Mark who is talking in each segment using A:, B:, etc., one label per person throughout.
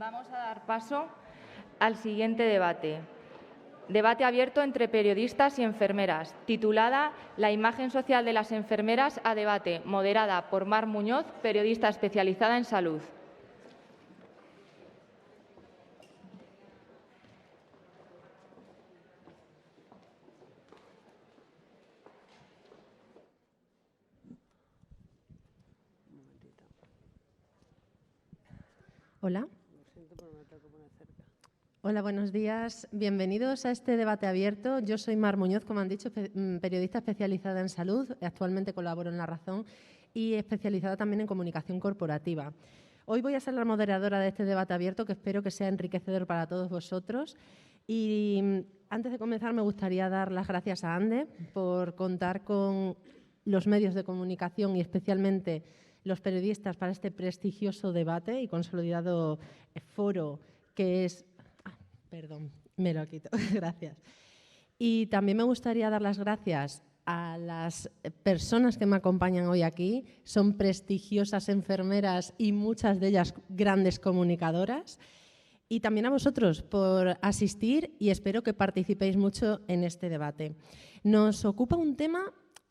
A: Vamos a dar paso al siguiente debate. Debate abierto entre periodistas y enfermeras, titulada La imagen social de las enfermeras a debate, moderada por Mar Muñoz, periodista especializada en salud.
B: Hola. Hola, buenos días. Bienvenidos a este debate abierto. Yo soy Mar Muñoz, como han dicho, periodista especializada en salud. Actualmente colaboro en La Razón y especializada también en comunicación corporativa. Hoy voy a ser la moderadora de este debate abierto, que espero que sea enriquecedor para todos vosotros. Y antes de comenzar, me gustaría dar las gracias a ANDE por contar con los medios de comunicación y especialmente los periodistas para este prestigioso debate y consolidado foro que es... Perdón, me lo quito. Gracias. Y también me gustaría dar las gracias a las personas que me acompañan hoy aquí. Son prestigiosas enfermeras y muchas de ellas grandes comunicadoras. Y también a vosotros por asistir y espero que participéis mucho en este debate. Nos ocupa un tema,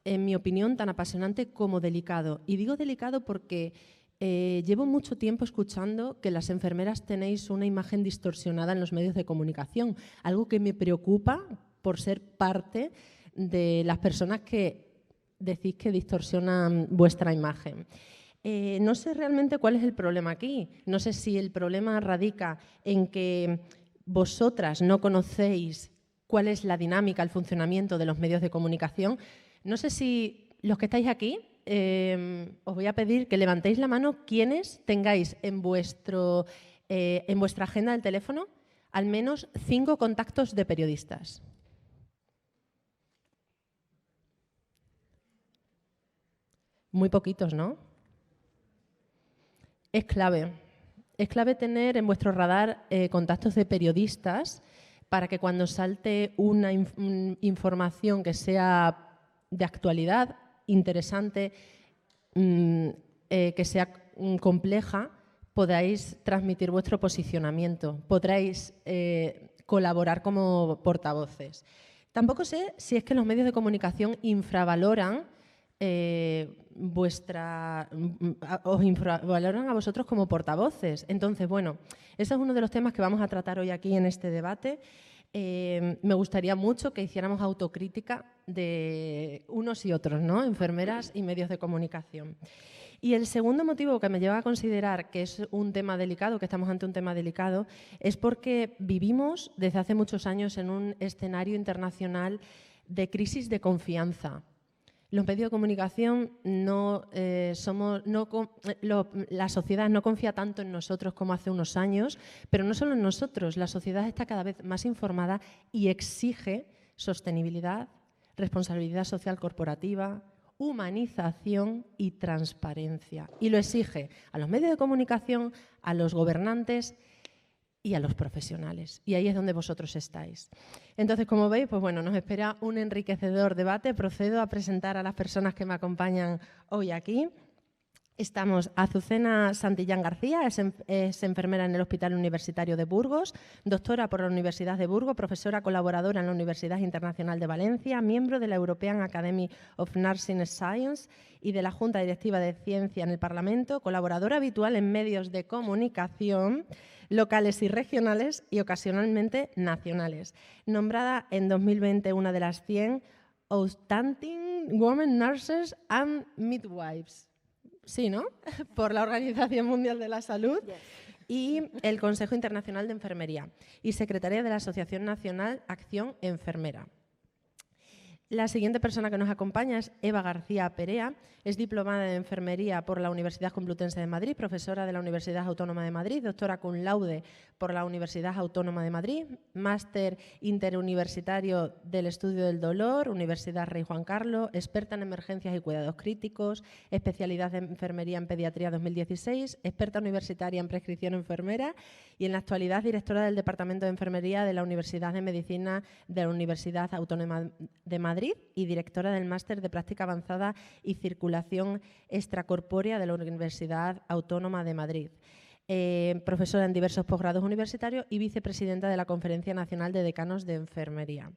B: en mi opinión, tan apasionante como delicado. Y digo delicado porque llevo mucho tiempo escuchando que las enfermeras tenéis una imagen distorsionada en los medios de comunicación, algo que me preocupa por ser parte de las personas que decís que distorsionan vuestra imagen. No sé realmente cuál es el problema aquí. No sé si el problema radica en que vosotras no conocéis cuál es la dinámica, el funcionamiento de los medios de comunicación. No sé si los que estáis aquí, os voy a pedir que levantéis la mano quienes tengáis en vuestra agenda del teléfono al menos 5 contactos de periodistas. Muy poquitos, ¿no? Es clave tener en vuestro radar contactos de periodistas para que cuando salte una información que sea de actualidad, interesante, que sea compleja, podáis transmitir vuestro posicionamiento, podréis colaborar como portavoces. Tampoco sé si es que los medios de comunicación infravaloran os infravaloran a vosotros como portavoces. Entonces, bueno, ese es uno de los temas que vamos a tratar hoy aquí en este debate. Me gustaría mucho que hiciéramos autocrítica de unos y otros, ¿no? Enfermeras y medios de comunicación. Y el segundo motivo que me lleva a considerar que es un tema delicado, que estamos ante un tema delicado, es porque vivimos desde hace muchos años en un escenario internacional de crisis de confianza. Los medios de comunicación la sociedad no confía tanto en nosotros como hace unos años, pero no solo en nosotros, la sociedad está cada vez más informada y exige sostenibilidad, responsabilidad social corporativa, humanización y transparencia. Y lo exige a los medios de comunicación, a los gobernantes y a los profesionales. Y ahí es donde vosotros estáis. Entonces, como veis, pues bueno, nos espera un enriquecedor debate. Procedo a presentar a las personas que me acompañan hoy aquí. Estamos Azucena Santillán García, es enfermera en el Hospital Universitario de Burgos, doctora por la Universidad de Burgos, profesora colaboradora en la Universidad Internacional de Valencia, miembro de la European Academy of Nursing Science y de la Junta Directiva de Ciencia en el Parlamento, colaboradora habitual en medios de comunicación locales y regionales y ocasionalmente nacionales. Nombrada en 2020 una de las 100 Outstanding Women Nurses and Midwives. Sí, ¿no? Por la Organización Mundial de la Salud y el Consejo Internacional de Enfermería y secretaria de la Asociación Nacional Acción Enfermera. La siguiente persona que nos acompaña es Eva García Perea, es diplomada en Enfermería por la Universidad Complutense de Madrid, profesora de la Universidad Autónoma de Madrid, doctora cum laude por la Universidad Autónoma de Madrid, máster interuniversitario del estudio del dolor, Universidad Rey Juan Carlos, experta en emergencias y cuidados críticos, especialidad de Enfermería en Pediatría 2016, experta universitaria en prescripción enfermera y en la actualidad directora del Departamento de Enfermería de la Universidad de Medicina de la Universidad Autónoma de Madrid y directora del Máster de Práctica Avanzada y Circulación Extracorpórea de la Universidad Autónoma de Madrid. profesora en diversos posgrados universitarios y vicepresidenta de la Conferencia Nacional de Decanos de Enfermería.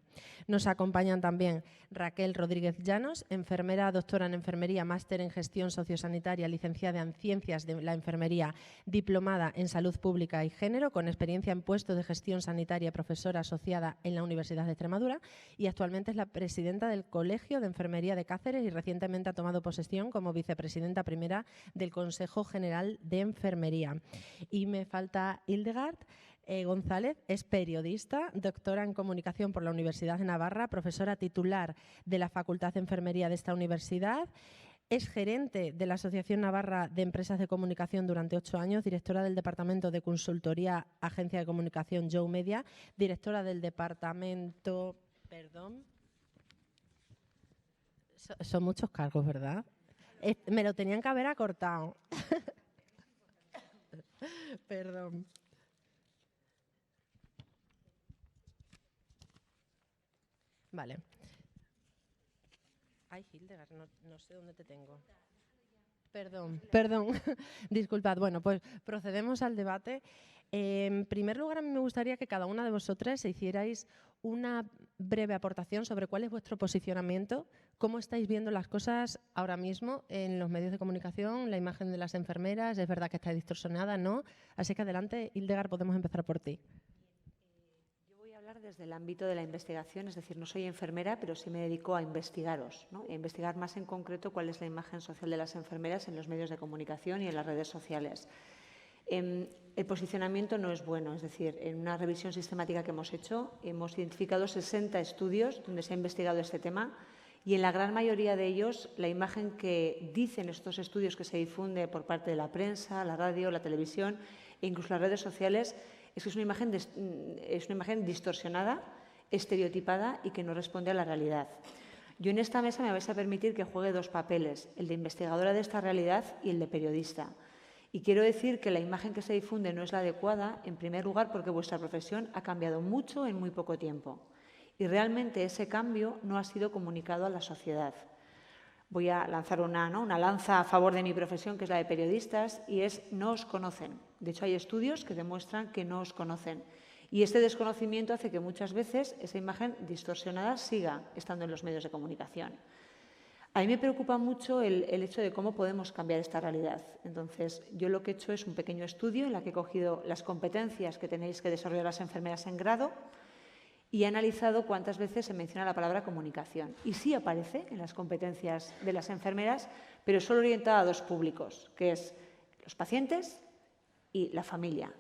B: Nos acompañan también Raquel Rodríguez Llanos, enfermera, doctora en Enfermería, máster en Gestión Sociosanitaria, licenciada en Ciencias de la Enfermería, diplomada en Salud Pública y Género, con experiencia en puestos de gestión sanitaria, profesora asociada en la Universidad de Extremadura y actualmente es la presidenta del Colegio de Enfermería de Cáceres y recientemente ha tomado posesión como vicepresidenta primera del Consejo General de Enfermería. Y me falta Hildegard González, es periodista, doctora en Comunicación por la Universidad de Navarra, profesora titular de la Facultad de Enfermería de esta universidad. Es gerente de la Asociación Navarra de Empresas de Comunicación durante 8 años, directora del Departamento de Consultoría Agencia de Comunicación Joe Media, directora del Departamento... Perdón. Son muchos cargos, ¿verdad? Me lo tenían que haber acortado. Perdón. Vale. Ay, Hildegard, no sé dónde te tengo. Perdón. Disculpad. Bueno, pues procedemos al debate. En primer lugar, a mí me gustaría que cada una de vosotras hicierais una breve aportación sobre cuál es vuestro posicionamiento, cómo estáis viendo las cosas ahora mismo en los medios de comunicación, la imagen de las enfermeras, es verdad que está distorsionada, ¿no? Así que adelante, Hildegard, podemos empezar por ti.
C: Yo voy a hablar desde el ámbito de la investigación, es decir, no soy enfermera, pero sí me dedico a investigaros, ¿no? A investigar más en concreto cuál es la imagen social de las enfermeras en los medios de comunicación y en las redes sociales. El posicionamiento no es bueno, es decir, en una revisión sistemática que hemos hecho, hemos identificado 60 estudios donde se ha investigado este tema y en la gran mayoría de ellos la imagen que dicen estos estudios que se difunde por parte de la prensa, la radio, la televisión e incluso las redes sociales es que es una imagen distorsionada, estereotipada y que no responde a la realidad. Yo en esta mesa me vais a permitir que juegue dos papeles, el de investigadora de esta realidad y el de periodista. Y quiero decir que la imagen que se difunde no es la adecuada, en primer lugar, porque vuestra profesión ha cambiado mucho en muy poco tiempo. Y realmente ese cambio no ha sido comunicado a la sociedad. Voy a lanzar una lanza a favor de mi profesión, que es la de periodistas, y es no os conocen. De hecho, hay estudios que demuestran que no os conocen. Y este desconocimiento hace que muchas veces esa imagen distorsionada siga estando en los medios de comunicación. A mí me preocupa mucho el hecho de cómo podemos cambiar esta realidad. Entonces, yo lo que he hecho es un pequeño estudio en el que he cogido las competencias que tenéis que desarrollar las enfermeras en grado y he analizado cuántas veces se menciona la palabra comunicación. Y sí aparece en las competencias de las enfermeras, pero solo orientada a dos públicos, que es los pacientes y la familia.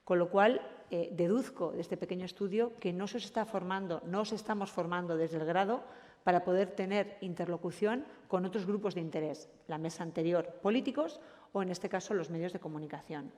C: Con lo cual, deduzco de este pequeño estudio que no se os está formando, no os estamos formando desde el grado para poder tener interlocución con otros grupos de interés, la mesa anterior, políticos o, en este caso, los medios de comunicación.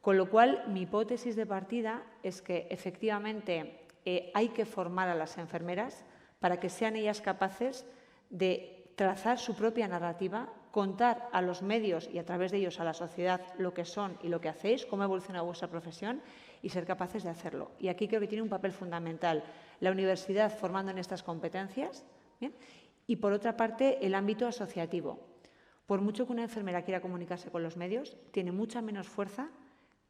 C: Con lo cual, mi hipótesis de partida es que, efectivamente, hay que formar a las enfermeras para que sean ellas capaces de trazar su propia narrativa, contar a los medios y a través de ellos a la sociedad lo que son y lo que hacéis, cómo ha evolucionado vuestra profesión y ser capaces de hacerlo. Y aquí creo que tiene un papel fundamental la universidad formando en estas competencias, ¿bien? Y por otra parte el ámbito asociativo. Por mucho que una enfermera quiera comunicarse con los medios, tiene mucha menos fuerza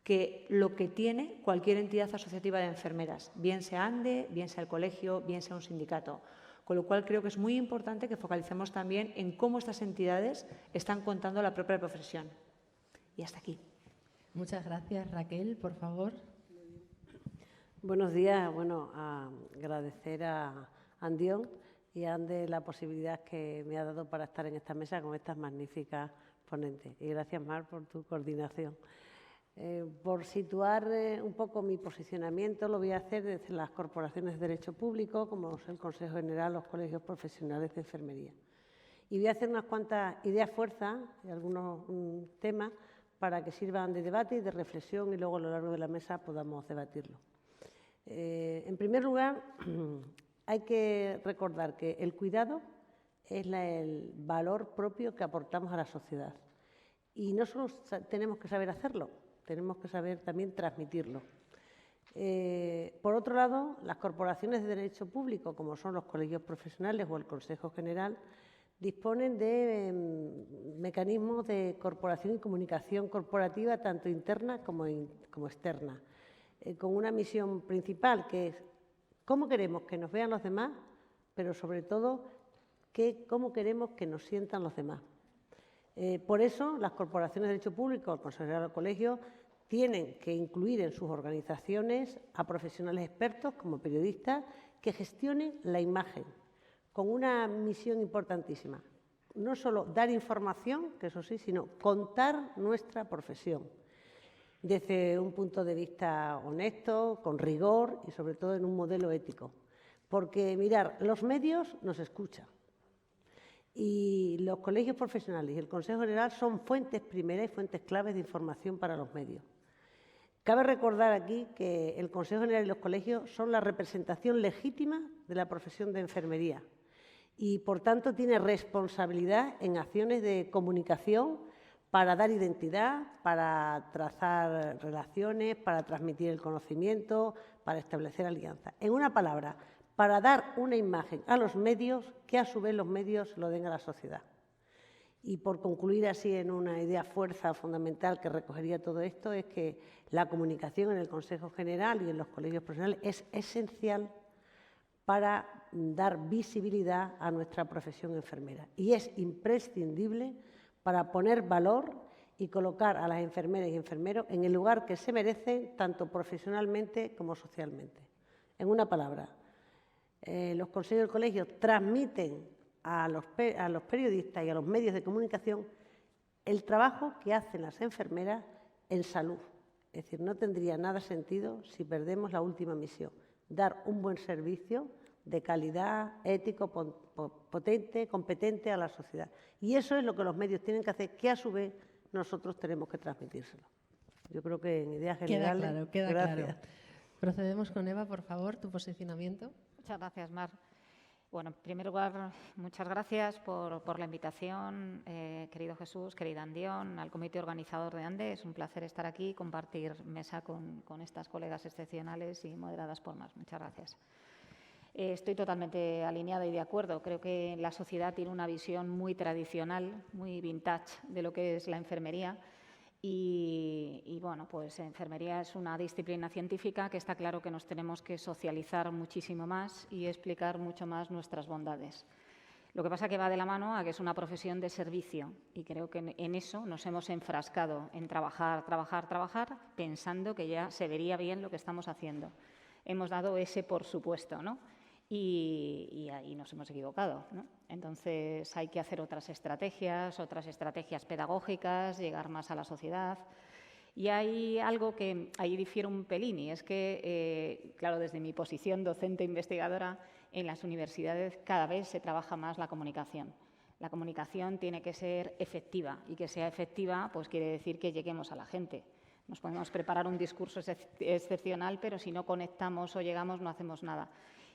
C: que lo que tiene cualquier entidad asociativa de enfermeras, bien sea ANDE, bien sea el colegio, bien sea un sindicato. Con lo cual creo que es muy importante que focalicemos también en cómo estas entidades están contando la propia profesión. Y hasta aquí.
B: Muchas gracias. Raquel, por favor.
D: Buenos días. Bueno, agradecer a Andión y a Ande la posibilidad que me ha dado para estar en esta mesa con estas magníficas ponentes. Y gracias, Mar, por tu coordinación. Por situar un poco mi posicionamiento, lo voy a hacer desde las corporaciones de derecho público, como es el Consejo General, los colegios profesionales de enfermería. Y voy a hacer unas cuantas ideas fuerza y algunos temas para que sirvan de debate y de reflexión y luego a lo largo de la mesa podamos debatirlo. En primer lugar, hay que recordar que el cuidado es el valor propio que aportamos a la sociedad. Y no solo tenemos que saber hacerlo, tenemos que saber también transmitirlo. Por otro lado, las corporaciones de derecho público, como son los colegios profesionales o el Consejo General, disponen de mecanismos de corporación y comunicación corporativa, tanto interna como externa, con una misión principal, que es cómo queremos que nos vean los demás, pero sobre todo cómo queremos que nos sientan los demás. Por eso, las corporaciones de derecho público, el Consejo General del Colegio, tienen que incluir en sus organizaciones a profesionales expertos, como periodistas, que gestionen la imagen, con una misión importantísima. No solo dar información, que eso sí, sino contar nuestra profesión, desde un punto de vista honesto, con rigor y sobre todo en un modelo ético. Porque, mirar, los medios nos escuchan. Y los colegios profesionales y el Consejo General son fuentes primeras y fuentes claves de información para los medios. Cabe recordar aquí que el Consejo General y los colegios son la representación legítima de la profesión de enfermería y, por tanto, tiene responsabilidad en acciones de comunicación para dar identidad, para trazar relaciones, para transmitir el conocimiento, para establecer alianzas. En una palabra, para dar una imagen a los medios que a su vez los medios lo den a la sociedad. Y por concluir así en una idea fuerza fundamental que recogería todo esto, es que la comunicación en el Consejo General y en los colegios profesionales es esencial para dar visibilidad a nuestra profesión enfermera. Y es imprescindible para poner valor y colocar a las enfermeras y enfermeros en el lugar que se merecen, tanto profesionalmente como socialmente. En una palabra, los consejos del colegio transmiten a los periodistas y a los medios de comunicación el trabajo que hacen las enfermeras en salud. Es decir, no tendría nada sentido si perdemos la última misión, dar un buen servicio de calidad, ético, potente, competente a la sociedad. Y eso es lo que los medios tienen que hacer, que a su vez nosotros tenemos que transmitírselo. Yo creo que en ideas generales...
B: Queda claro. Procedemos con Eva, por favor, tu posicionamiento.
E: Muchas gracias, Mar. Bueno, en primer lugar, muchas gracias por la invitación, querido Jesús, querida Andión, al comité organizador de ANDE. Es un placer estar aquí y compartir mesa con estas colegas excepcionales y moderadas por Mar. Muchas gracias. Estoy totalmente alineada y de acuerdo. Creo que la sociedad tiene una visión muy tradicional, muy vintage de lo que es la enfermería. Y bueno, pues enfermería es una disciplina científica que está claro que nos tenemos que socializar muchísimo más y explicar mucho más nuestras bondades. Lo que pasa que va de la mano a que es una profesión de servicio y creo que en eso nos hemos enfrascado, en trabajar, pensando que ya se vería bien lo que estamos haciendo. Hemos dado ese por supuesto, ¿no? Y ahí nos hemos equivocado, ¿no? Entonces hay que hacer otras estrategias pedagógicas, llegar más a la sociedad. Y hay algo que ahí difiere un pelín y es que, claro, desde mi posición docente investigadora en las universidades cada vez se trabaja más la comunicación. La comunicación tiene que ser efectiva y que sea efectiva pues quiere decir que lleguemos a la gente. Nos podemos preparar un discurso excepcional, pero si no conectamos o llegamos no hacemos nada.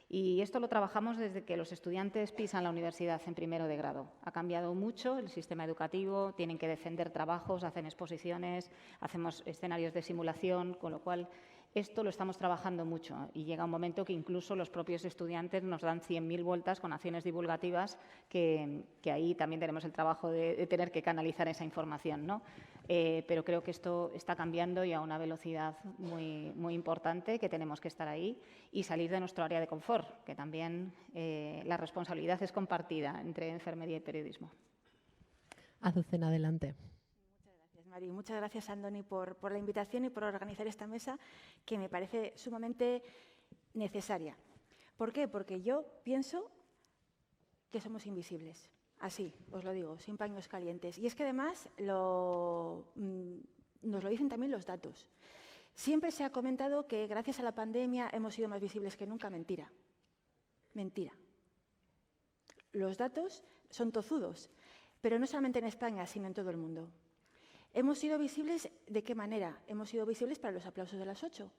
E: Y esto lo trabajamos desde que los estudiantes pisan la universidad en primero de grado. Ha cambiado mucho el sistema educativo, tienen que defender trabajos, hacen exposiciones, hacemos escenarios de simulación, con lo cual esto lo estamos trabajando mucho y llega un momento que incluso los propios estudiantes nos dan 100.000 vueltas con acciones divulgativas que ahí también tenemos el trabajo de tener que canalizar esa información, ¿no? Pero creo que esto está cambiando y a una velocidad muy, muy importante, que tenemos que estar ahí y salir de nuestro área de confort, que también la responsabilidad es compartida entre enfermería y periodismo.
B: Azucena, adelante.
F: Mari, muchas gracias, Andoni, por la invitación y por organizar esta mesa, que me parece sumamente necesaria. ¿Por qué? Porque yo pienso que somos invisibles. Así, os lo digo, sin paños calientes. Y es que además nos lo dicen también los datos. Siempre se ha comentado que gracias a la pandemia hemos sido más visibles que nunca. Mentira. Mentira. Los datos son tozudos, pero no solamente en España, sino en todo el mundo. ¿Hemos sido visibles de qué manera? Hemos sido visibles para los aplausos de las 8.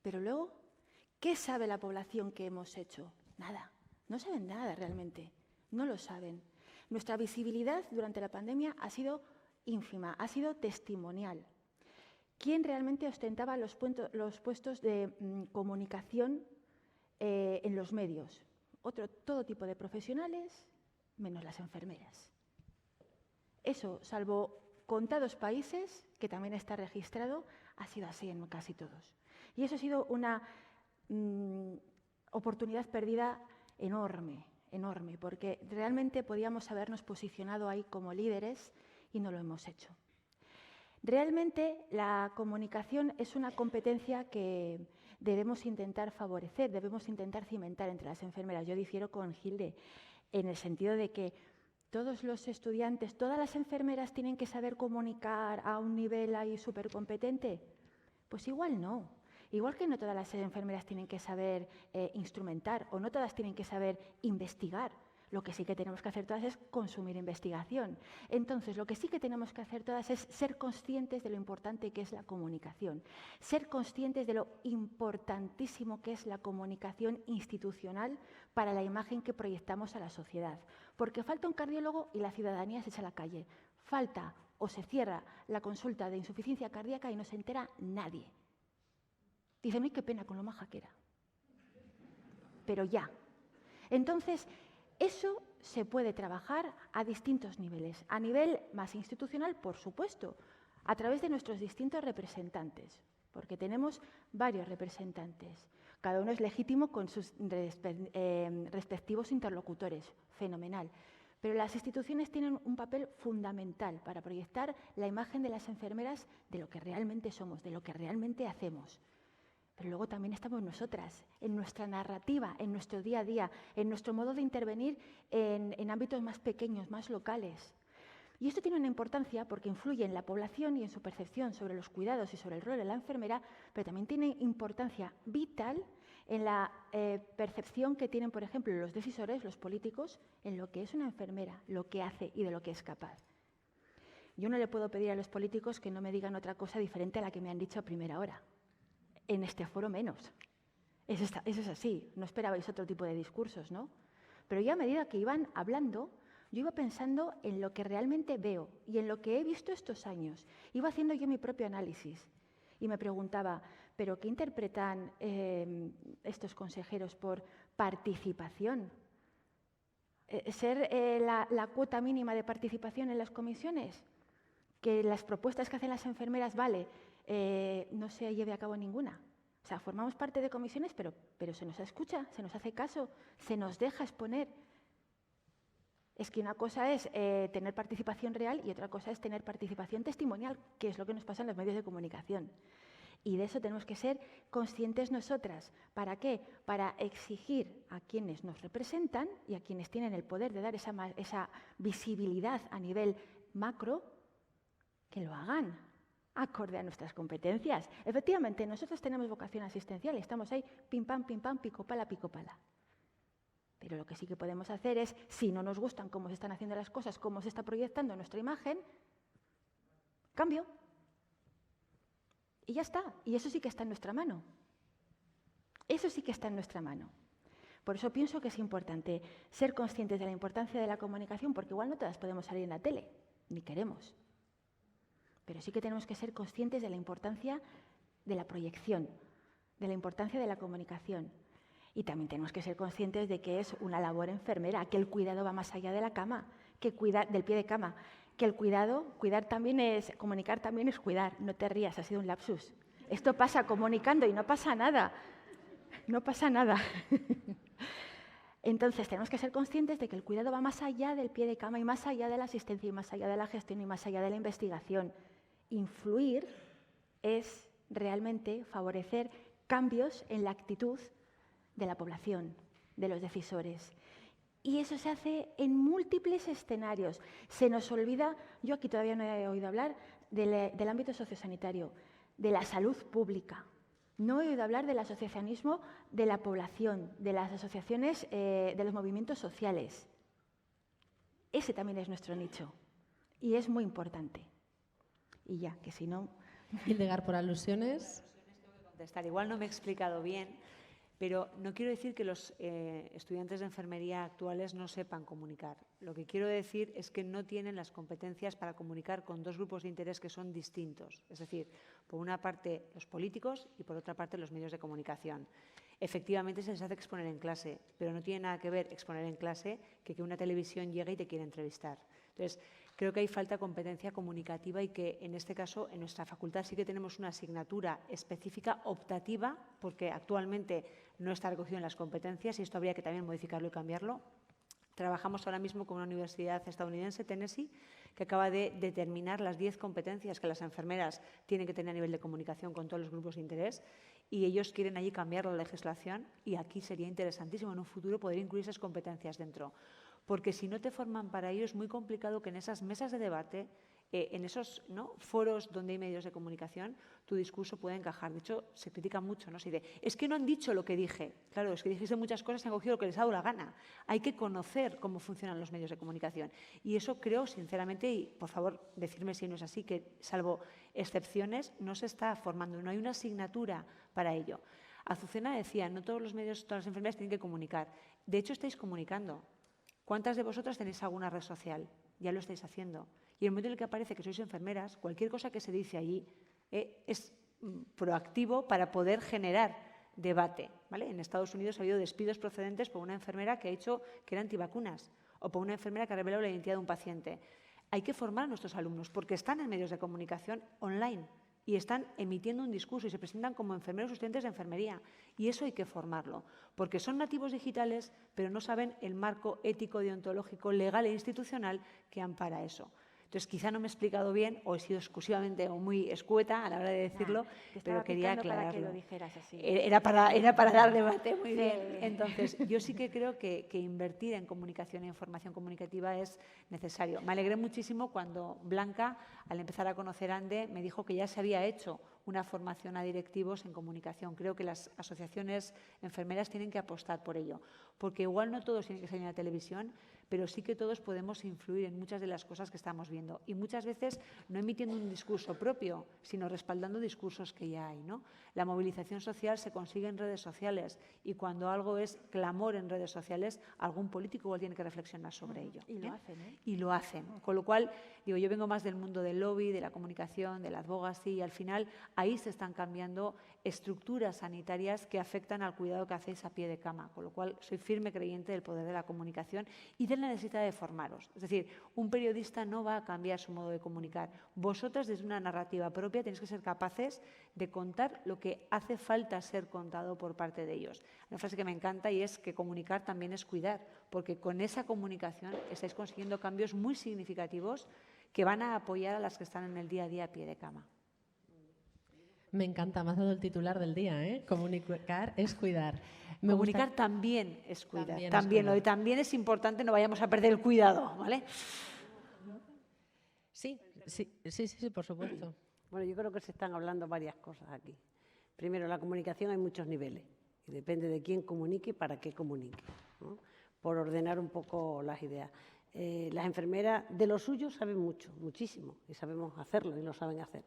F: Pero luego, ¿qué sabe la población que hemos hecho? Nada. No saben nada realmente. No lo saben. Nuestra visibilidad durante la pandemia ha sido ínfima, ha sido testimonial. ¿Quién realmente ostentaba los puestos de comunicación en los medios? Todo tipo de profesionales, menos las enfermeras. Eso, salvo contados países, que también está registrado, ha sido así en casi todos. Y eso ha sido una oportunidad perdida enorme, enorme, porque realmente podíamos habernos posicionado ahí como líderes y no lo hemos hecho. Realmente la comunicación es una competencia que debemos intentar favorecer, debemos intentar cimentar entre las enfermeras. Yo difiero con Hilde en el sentido de que todos los estudiantes, todas las enfermeras tienen que saber comunicar a un nivel ahí súper competente. Pues igual no. Igual que no todas las enfermeras tienen que saber instrumentar o no todas tienen que saber investigar. Lo que sí que tenemos que hacer todas es consumir investigación. Entonces, lo que sí que tenemos que hacer todas es ser conscientes de lo importante que es la comunicación, ser conscientes de lo importantísimo que es la comunicación institucional para la imagen que proyectamos a la sociedad. Porque falta un cardiólogo y la ciudadanía se echa a la calle. Falta o se cierra la consulta de insuficiencia cardíaca y no se entera nadie. Dicen, ¡ay, qué pena con lo maja que era! Pero ya. Entonces, eso se puede trabajar a distintos niveles. A nivel más institucional, por supuesto, a través de nuestros distintos representantes, porque tenemos varios representantes. Cada uno es legítimo con sus respectivos interlocutores. Fenomenal. Pero las instituciones tienen un papel fundamental para proyectar la imagen de las enfermeras de lo que realmente somos, de lo que realmente hacemos. Pero luego también estamos nosotras, en nuestra narrativa, en nuestro día a día, en nuestro modo de intervenir en ámbitos más pequeños, más locales. Y esto tiene una importancia porque influye en la población y en su percepción sobre los cuidados y sobre el rol de la enfermera, pero también tiene importancia vital en la percepción que tienen, por ejemplo, los decisores, los políticos, en lo que es una enfermera, lo que hace y de lo que es capaz. Yo no le puedo pedir a los políticos que no me digan otra cosa diferente a la que me han dicho a primera hora. En este foro menos. Eso es así. No esperabais otro tipo de discursos, ¿no? Pero ya a medida que iban hablando, yo iba pensando en lo que realmente veo y en lo que he visto estos años. Iba haciendo yo mi propio análisis y me preguntaba, ¿pero qué interpretan estos consejeros por participación? ¿Ser la cuota mínima de participación en las comisiones? ¿Que las propuestas que hacen las enfermeras, no se lleve a cabo ninguna? O sea, formamos parte de comisiones, pero se nos escucha, se nos hace caso, se nos deja exponer. Es que una cosa es tener participación real y otra cosa es tener participación testimonial, que es lo que nos pasa en los medios de comunicación. Y de eso tenemos que ser conscientes nosotras. ¿Para qué? Para exigir a quienes nos representan y a quienes tienen el poder de dar esa visibilidad a nivel macro, que lo hagan acorde a nuestras competencias. Efectivamente, nosotros tenemos vocación asistencial y estamos ahí, pim, pam, pico, pala, pico, pala. Pero lo que sí que podemos hacer es, si no nos gustan cómo se están haciendo las cosas, cómo se está proyectando nuestra imagen, cambio. Y ya está. Y eso sí que está en nuestra mano. Eso sí que está en nuestra mano. Por eso pienso que es importante ser conscientes de la importancia de la comunicación, porque igual no todas podemos salir en la tele, ni queremos. Pero sí que tenemos que ser conscientes de la importancia de la proyección, de la importancia de la comunicación. Y también tenemos que ser conscientes de que es una labor enfermera, que el cuidado va más allá de la cama, del pie de cama, que el comunicar también es cuidar. No te rías, ha sido un lapsus. Esto pasa comunicando y no pasa nada. No pasa nada. Entonces, tenemos que ser conscientes de que el cuidado va más allá del pie de cama y más allá de la asistencia y más allá de la gestión y más allá de la investigación. Influir es realmente favorecer cambios en la actitud de la población, de los decisores. Y eso se hace en múltiples escenarios. Se nos olvida, yo aquí todavía no he oído hablar del ámbito sociosanitario, de la salud pública. No he oído hablar del asociacionismo de la población, de las asociaciones, de los movimientos sociales. Ese también es nuestro nicho y es muy importante. Y ya, que si no...
B: Hildegard, por alusiones.
C: Igual no me he explicado bien, Pero no quiero decir que los estudiantes de enfermería actuales no sepan comunicar. Lo que quiero decir es que no tienen las competencias para comunicar con dos grupos de interés que son distintos. Es decir, por una parte los políticos y por otra parte los medios de comunicación. Efectivamente se les hace exponer en clase, pero no tiene nada que ver exponer en clase que una televisión llegue y te quiera entrevistar. Entonces, creo que hay falta de competencia comunicativa y que, en este caso, en nuestra facultad sí que tenemos una asignatura específica optativa, porque actualmente no está recogido en las competencias y esto habría que también modificarlo y cambiarlo. Trabajamos ahora mismo con una universidad estadounidense, Tennessee, que acaba de determinar las 10 competencias que las enfermeras tienen que tener a nivel de comunicación con todos los grupos de interés y ellos quieren allí cambiar la legislación y aquí sería interesantísimo en un futuro poder incluir esas competencias dentro. Porque si no te forman para ello es muy complicado que en esas mesas de debate, en esos foros donde hay medios de comunicación, tu discurso pueda encajar. De hecho, se critica mucho, ¿no? Es que no han dicho lo que dije. Claro, es que dijiste muchas cosas y han cogido lo que les ha dado la gana. Hay que conocer cómo funcionan los medios de comunicación. Y eso creo, sinceramente, y por favor, decirme si no es así, que salvo excepciones, no se está formando, no hay una asignatura para ello. Azucena decía, no todos los medios, todas las enfermeras tienen que comunicar. De hecho, estáis comunicando. ¿Cuántas de vosotras tenéis alguna red social? Ya lo estáis haciendo. Y en el momento en el que aparece que sois enfermeras, cualquier cosa que se dice allí es proactivo para poder generar debate, ¿vale? En Estados Unidos ha habido despidos procedentes por una enfermera que ha dicho que era antivacunas o por una enfermera que ha revelado la identidad de un paciente. Hay que formar a nuestros alumnos porque están en medios de comunicación online y están emitiendo un discurso y se presentan como enfermeros o estudiantes de enfermería. Y eso hay que formarlo, porque son nativos digitales, pero no saben el marco ético, deontológico, legal e institucional que ampara eso. Entonces, quizá no me he explicado bien o he sido exclusivamente o muy escueta a la hora de decirlo, pero quería aclararlo.
F: Para que lo dijeras así.
C: Era para dar debate, muy bien. Entonces, yo sí que creo que invertir en comunicación e información comunicativa es necesario. Me alegré muchísimo cuando Blanca, al empezar a conocer a Ande, me dijo que ya se había hecho una formación a directivos en comunicación. Creo que las asociaciones enfermeras tienen que apostar por ello, porque igual no todos tienen que salir en la televisión, pero sí que todos podemos influir en muchas de las cosas que estamos viendo. Y muchas veces no emitiendo un discurso propio, sino respaldando discursos que ya hay, ¿no? La movilización social se consigue en redes sociales y cuando algo es clamor en redes sociales, algún político igual tiene que reflexionar sobre ello.
F: Y lo hacen, ¿eh?
C: Y lo hacen. Con lo cual, digo, yo vengo más del mundo del lobby, de la comunicación, del advocacy, y al final ahí se están cambiando estructuras sanitarias que afectan al cuidado que hacéis a pie de cama. Con lo cual, soy firme creyente del poder de la comunicación y de la necesidad de formaros. Es decir, un periodista no va a cambiar su modo de comunicar. Vosotras, desde una narrativa propia, tenéis que ser capaces de contar lo que hace falta ser contado por parte de ellos. Una frase que me encanta y es que comunicar también es cuidar, porque con esa comunicación estáis consiguiendo cambios muy significativos que van a apoyar a las que están en el día a día a pie de cama.
B: Me encanta, me has dado el titular del día, ¿eh? Comunicar es cuidar.
C: Comunicar también es cuidar.
B: También
C: es importante, no vayamos a perder el cuidado, ¿vale?
B: Sí, por supuesto.
D: Bueno, yo creo que se están hablando varias cosas aquí. Primero, la comunicación hay muchos niveles y depende de quién comunique y para qué comunique, ¿no? Por ordenar un poco las ideas. Las enfermeras de lo suyo saben mucho, muchísimo, y sabemos hacerlo y lo saben hacer.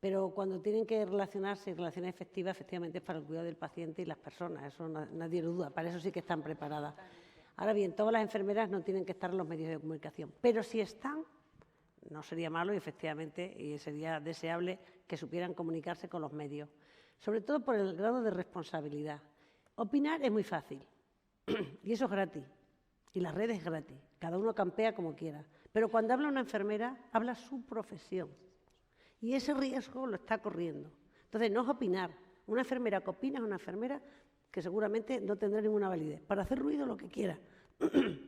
D: Pero cuando tienen que relacionarse, relaciones efectivas, efectivamente es para el cuidado del paciente y las personas, eso nadie lo duda, para eso sí que están preparadas. Ahora bien, todas las enfermeras no tienen que estar en los medios de comunicación, pero si están, no sería malo y efectivamente y sería deseable que supieran comunicarse con los medios, sobre todo por el grado de responsabilidad. Opinar es muy fácil y eso es gratis, y las redes es gratis, cada uno campea como quiera, pero cuando habla una enfermera, habla su profesión. Y ese riesgo lo está corriendo. Entonces, no es opinar. Una enfermera que opina es una enfermera que seguramente no tendrá ninguna validez. Para hacer ruido lo que quiera,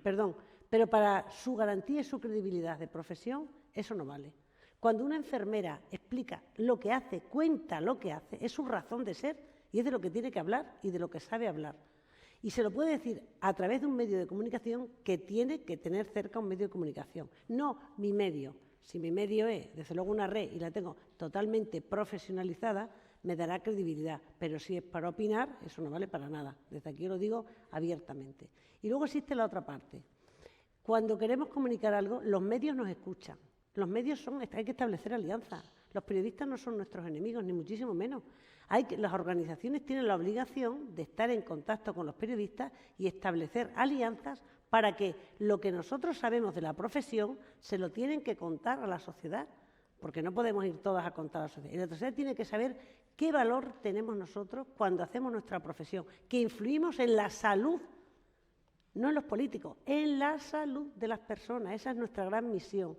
D: perdón, pero para su garantía y su credibilidad de profesión, eso no vale. Cuando una enfermera explica lo que hace, cuenta lo que hace, es su razón de ser y es de lo que tiene que hablar y de lo que sabe hablar. Y se lo puede decir a través de un medio de comunicación que tiene que tener cerca un medio de comunicación, no mi medio. Si mi medio es, desde luego, una red y la tengo totalmente profesionalizada, me dará credibilidad. Pero si es para opinar, eso no vale para nada. Desde aquí lo digo abiertamente. Y luego existe la otra parte. Cuando queremos comunicar algo, los medios nos escuchan. Los medios hay que establecer alianzas. Los periodistas no son nuestros enemigos, ni muchísimo menos. Las organizaciones tienen la obligación de estar en contacto con los periodistas y establecer alianzas para que lo que nosotros sabemos de la profesión se lo tienen que contar a la sociedad, porque no podemos ir todas a contar a la sociedad. Y la sociedad tiene que saber qué valor tenemos nosotros cuando hacemos nuestra profesión, que influimos en la salud, no en los políticos, en la salud de las personas. Esa es nuestra gran misión.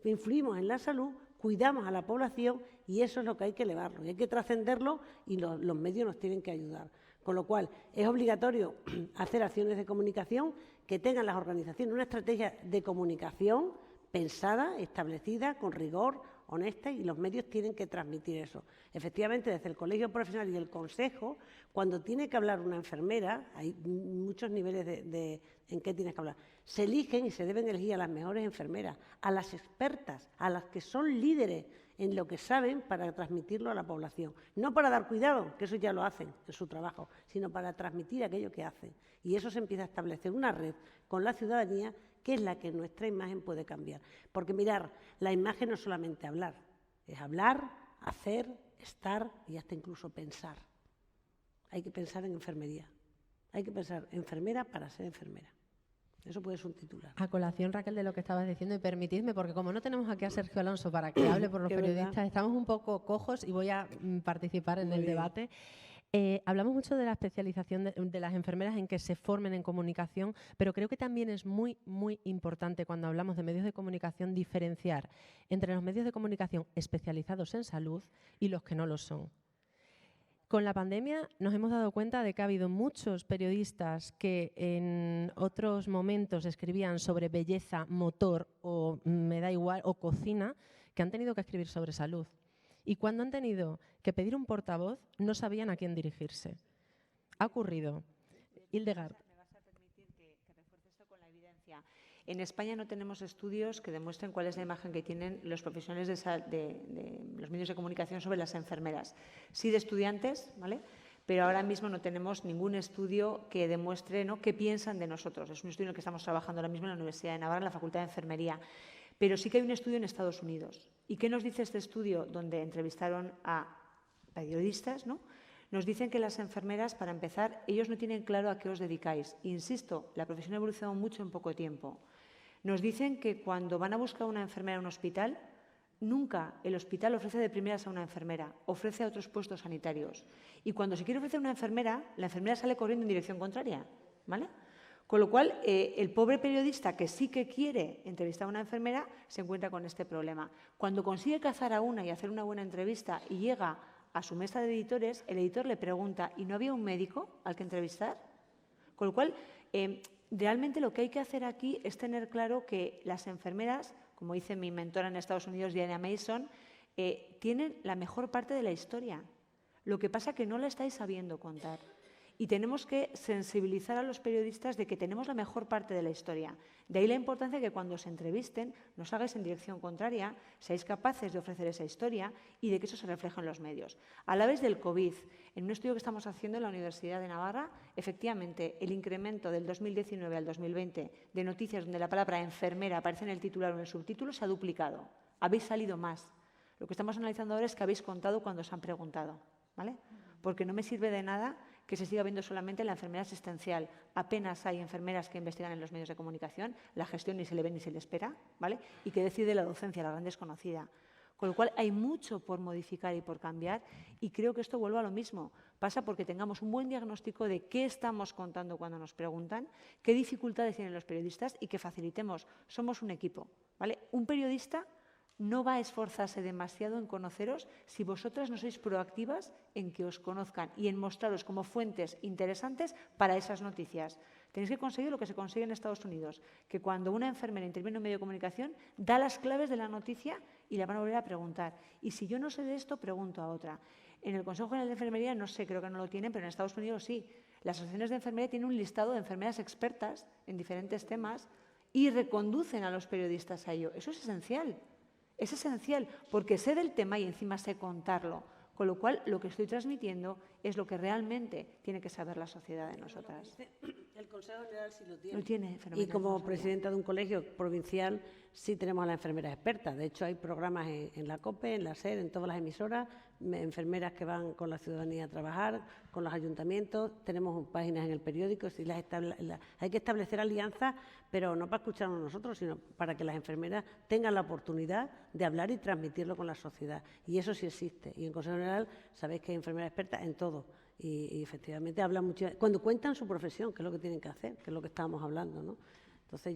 D: Influimos en la salud, cuidamos a la población y eso es lo que hay que elevarlo, y hay que trascenderlo y los medios nos tienen que ayudar. Con lo cual, es obligatorio hacer acciones de comunicación que tengan las organizaciones una estrategia de comunicación pensada, establecida, con rigor, honesta, y los medios tienen que transmitir eso. Efectivamente, desde el colegio profesional y el consejo, cuando tiene que hablar una enfermera, hay muchos niveles en qué tienes que hablar, se eligen y se deben elegir a las mejores enfermeras, a las expertas, a las que son líderes en lo que saben para transmitirlo a la población. No para dar cuidado, que eso ya lo hacen en su trabajo, sino para transmitir aquello que hacen. Y eso se empieza a establecer una red con la ciudadanía que es la que nuestra imagen puede cambiar. Porque mirar, la imagen no es solamente hablar, es hablar, hacer, estar y hasta incluso pensar. Hay que pensar en enfermería, hay que pensar enfermera para ser enfermera. Eso puede ser un titular.
B: A colación, Raquel, de lo que estabas diciendo, y permitidme, porque como no tenemos aquí a Sergio Alonso para que hable por los periodistas, estamos un poco cojos y voy a participar en el debate. Hablamos mucho de la especialización de las enfermeras en que se formen en comunicación, pero creo que también es muy, muy importante cuando hablamos de medios de comunicación diferenciar entre los medios de comunicación especializados en salud y los que no lo son. Con la pandemia nos hemos dado cuenta de que ha habido muchos periodistas que en otros momentos escribían sobre belleza, motor o me da igual, o cocina, que han tenido que escribir sobre salud. Y cuando han tenido que pedir un portavoz, no sabían a quién dirigirse. Ha ocurrido. Hildegard.
C: Me vas a permitir que refuerce esto con la evidencia. En España no tenemos estudios que demuestren cuál es la imagen que tienen los profesionales de los medios de comunicación sobre las enfermeras. Sí de estudiantes, ¿vale? Pero ahora mismo no tenemos ningún estudio que demuestre, ¿no?, qué piensan de nosotros. Es un estudio en el que estamos trabajando ahora mismo en la Universidad de Navarra, en la Facultad de Enfermería. Pero sí que hay un estudio en Estados Unidos. ¿Y qué nos dice este estudio? Donde entrevistaron a periodistas, ¿no? Nos dicen que las enfermeras, para empezar, ellos no tienen claro a qué os dedicáis. Insisto, la profesión ha evolucionado mucho en poco tiempo. Nos dicen que cuando van a buscar una enfermera en un hospital, nunca el hospital ofrece de primeras a una enfermera, ofrece a otros puestos sanitarios. Y cuando se quiere ofrecer una enfermera, la enfermera sale corriendo en dirección contraria, ¿vale? Con lo cual, el pobre periodista que sí que quiere entrevistar a una enfermera se encuentra con este problema. Cuando consigue cazar a una y hacer una buena entrevista y llega a su mesa de editores, el editor le pregunta, ¿y no había un médico al que entrevistar? Con lo cual, realmente lo que hay que hacer aquí es tener claro que las enfermeras, como dice mi mentora en Estados Unidos, Diana Mason, tienen la mejor parte de la historia. Lo que pasa es que no la estáis sabiendo contar. Y tenemos que sensibilizar a los periodistas de que tenemos la mejor parte de la historia. De ahí la importancia de que cuando os entrevisten no os hagáis en dirección contraria, seáis capaces de ofrecer esa historia y de que eso se refleje en los medios. A la vez del COVID, en un estudio que estamos haciendo en la Universidad de Navarra, efectivamente el incremento del 2019 al 2020 de noticias donde la palabra enfermera aparece en el titular o en el subtítulo se ha duplicado. Habéis salido más. Lo que estamos analizando ahora es que habéis contado cuando os han preguntado, ¿vale? Porque no me sirve de nada que se siga viendo solamente la enfermera asistencial. Apenas hay enfermeras que investigan en los medios de comunicación, la gestión ni se le ve ni se le espera, ¿vale? Y que decide la docencia, la gran desconocida. Con lo cual hay mucho por modificar y por cambiar y creo que esto vuelve a lo mismo. Pasa porque tengamos un buen diagnóstico de qué estamos contando cuando nos preguntan, qué dificultades tienen los periodistas y que facilitemos. Somos un equipo, ¿vale? Un periodista no va a esforzarse demasiado en conoceros si vosotras no sois proactivas en que os conozcan y en mostraros como fuentes interesantes para esas noticias. Tenéis que conseguir lo que se consigue en Estados Unidos, que cuando una enfermera interviene en un medio de comunicación, da las claves de la noticia y la van a volver a preguntar. Y si yo no sé de esto, pregunto a otra. En el Consejo General de Enfermería, no sé, creo que no lo tienen, pero en Estados Unidos sí. Las asociaciones de enfermería tienen un listado de enfermeras expertas en diferentes temas y reconducen a los periodistas a ello. Eso es esencial. Es esencial, porque sé del tema y encima sé contarlo. Con lo cual, lo que estoy transmitiendo es lo que realmente tiene que saber la sociedad de nosotras.
D: El Consejo General sí lo tiene.
C: Lo tiene,
D: Y
C: fenomenal,
D: como
C: no sabía.
D: presidenta de un colegio provincial sí tenemos a las enfermeras expertas. De hecho, hay programas en la COPE, en la SER, en todas las emisoras, enfermeras que van con la ciudadanía a trabajar, con los ayuntamientos. Tenemos páginas en el periódico. Hay que establecer alianzas, pero no para escucharnos nosotros, sino para que las enfermeras tengan la oportunidad de hablar y transmitirlo con la sociedad. Y eso sí existe. Y en Consejo General sabéis que hay enfermeras expertas en todo. Y efectivamente hablan mucho, cuando cuentan su profesión, que es lo que tienen que hacer, que es lo que estábamos hablando, ¿no? Entonces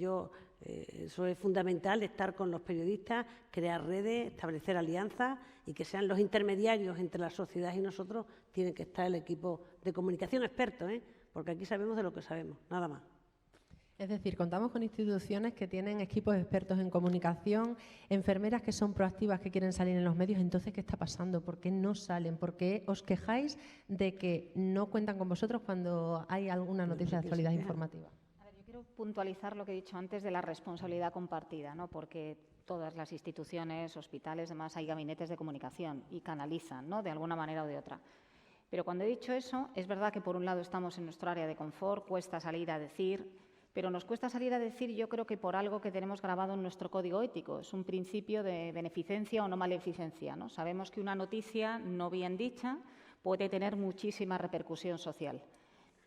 D: eso es fundamental, estar con los periodistas, crear redes, establecer alianzas y que sean los intermediarios entre la sociedad y nosotros, tiene que estar el equipo de comunicación experto, porque aquí sabemos de lo que sabemos, nada más.
B: Es decir, contamos con instituciones que tienen equipos expertos en comunicación, enfermeras que son proactivas, que quieren salir en los medios. Entonces, ¿qué está pasando? ¿Por qué no salen? ¿Por qué os quejáis de que no cuentan con vosotros cuando hay alguna noticia de actualidad informativa?
E: A ver, yo quiero puntualizar lo que he dicho antes de la responsabilidad compartida, ¿no? Porque todas las instituciones, hospitales, demás, hay gabinetes de comunicación y canalizan, ¿no? De alguna manera o de otra. Pero cuando he dicho eso, es verdad que por un lado estamos en nuestro área de confort, cuesta salir a decir. Pero nos cuesta salir a decir, yo creo que por algo que tenemos grabado en nuestro código ético. Es un principio de beneficencia o no maleficencia, ¿no? Sabemos que una noticia no bien dicha puede tener muchísima repercusión social.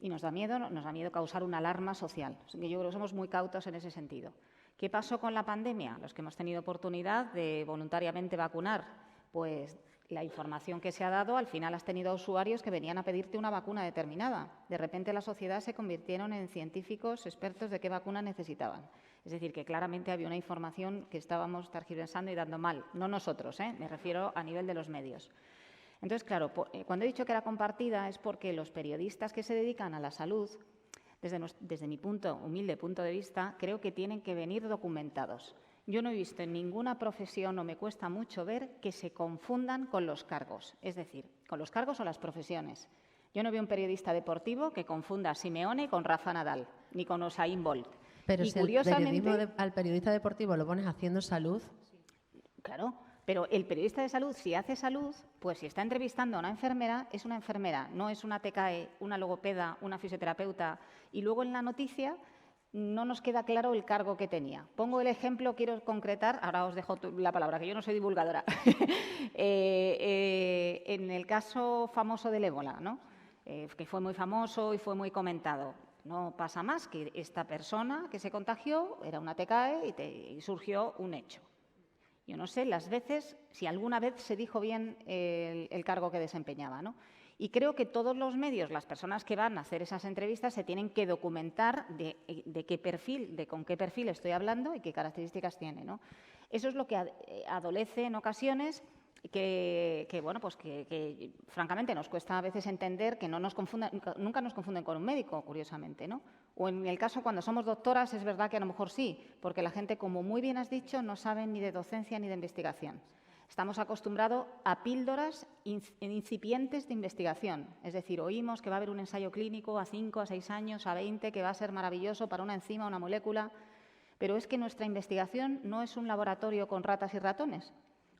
E: Y nos da miedo causar una alarma social. Yo creo que somos muy cautos en ese sentido. ¿Qué pasó con la pandemia? Los que hemos tenido oportunidad de voluntariamente vacunar, pues la información que se ha dado, al final has tenido usuarios que venían a pedirte una vacuna determinada. De repente la sociedad se convirtieron en científicos expertos de qué vacuna necesitaban. Es decir, que claramente había una información que estábamos tergiversando y dando mal. No nosotros, me refiero a nivel de los medios. Entonces, claro, cuando he dicho que era compartida es porque los periodistas que se dedican a la salud, desde mi humilde punto de vista, creo que tienen que venir documentados. Yo no he visto en ninguna profesión, o me cuesta mucho ver, que se confundan con los cargos, es decir, con los cargos o las profesiones. Yo no veo un periodista deportivo que confunda a Simeone con Rafa Nadal, ni con Usain Bolt.
B: Pero
E: y
B: si
E: curiosamente,
B: al periodista deportivo lo pones haciendo salud.
E: Claro, pero el periodista de salud, si hace salud, pues si está entrevistando a una enfermera, es una enfermera, no es una TKE, una logopeda, una fisioterapeuta. Y luego en la noticia no nos queda claro el cargo que tenía. Pongo el ejemplo, quiero concretar, ahora os dejo la palabra, que yo no soy divulgadora. En el caso famoso del ébola, ¿no? Que fue muy famoso y fue muy comentado. No pasa más que esta persona que se contagió era una TKE y surgió un hecho. Yo no sé las veces, si alguna vez se dijo bien el cargo que desempeñaba, ¿no? Y creo que todos los medios, las personas que van a hacer esas entrevistas, se tienen que documentar de qué perfil, de con qué perfil estoy hablando y qué características tiene, ¿no? Eso es lo que adolece en ocasiones que francamente nos cuesta a veces entender que nunca nos confunden con un médico, curiosamente, ¿no? O en el caso cuando somos doctoras es verdad que a lo mejor sí, porque la gente, como muy bien has dicho, no sabe ni de docencia ni de investigación. Estamos acostumbrados a píldoras incipientes de investigación. Es decir, oímos que va a haber un ensayo clínico a 5, a 6 años, a 20, que va a ser maravilloso para una enzima, una molécula. Pero es que nuestra investigación no es un laboratorio con ratas y ratones.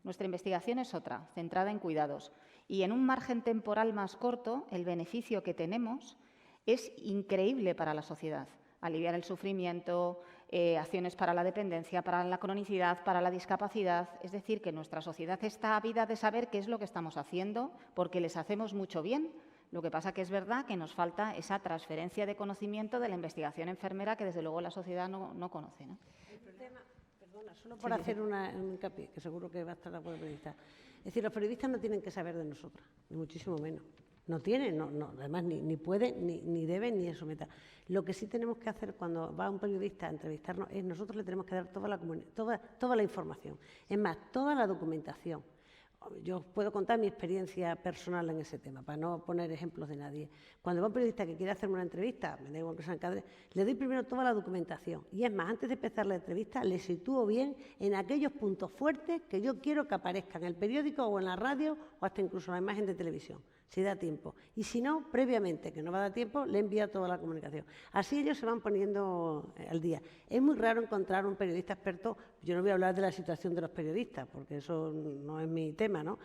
E: Nuestra investigación es otra, centrada en cuidados. Y en un margen temporal más corto, el beneficio que tenemos es increíble para la sociedad. Aliviar el sufrimiento, acciones para la dependencia, para la cronicidad, para la discapacidad. Es decir, que nuestra sociedad está ávida de saber qué es lo que estamos haciendo, porque les hacemos mucho bien. Lo que pasa que es verdad que nos falta esa transferencia de conocimiento de la investigación enfermera que desde luego la sociedad no conoce, ¿no?
D: Perdona, solo por hacer un hincapié, que seguro que va a estar de acuerdo el periodista. Es decir, los periodistas no tienen que saber de nosotras, ni muchísimo menos. No tienen, además ni pueden, ni deben, ni eso. Lo que sí tenemos que hacer cuando va un periodista a entrevistarnos es nosotros le tenemos que dar toda la información. Es más, toda la documentación. Yo os puedo contar mi experiencia personal en ese tema, para no poner ejemplos de nadie. Cuando va un periodista que quiere hacerme una entrevista, me da igual que se encadre, le doy primero toda la documentación. Y es más, antes de empezar la entrevista, le sitúo bien en aquellos puntos fuertes que yo quiero que aparezcan en el periódico o en la radio o hasta incluso en la imagen de televisión, si da tiempo. Y si no, previamente, que no va a dar tiempo, le envía toda la comunicación. Así ellos se van poniendo al día. Es muy raro encontrar un periodista experto. Yo no voy a hablar de la situación de los periodistas, porque eso no es mi tema, ¿no?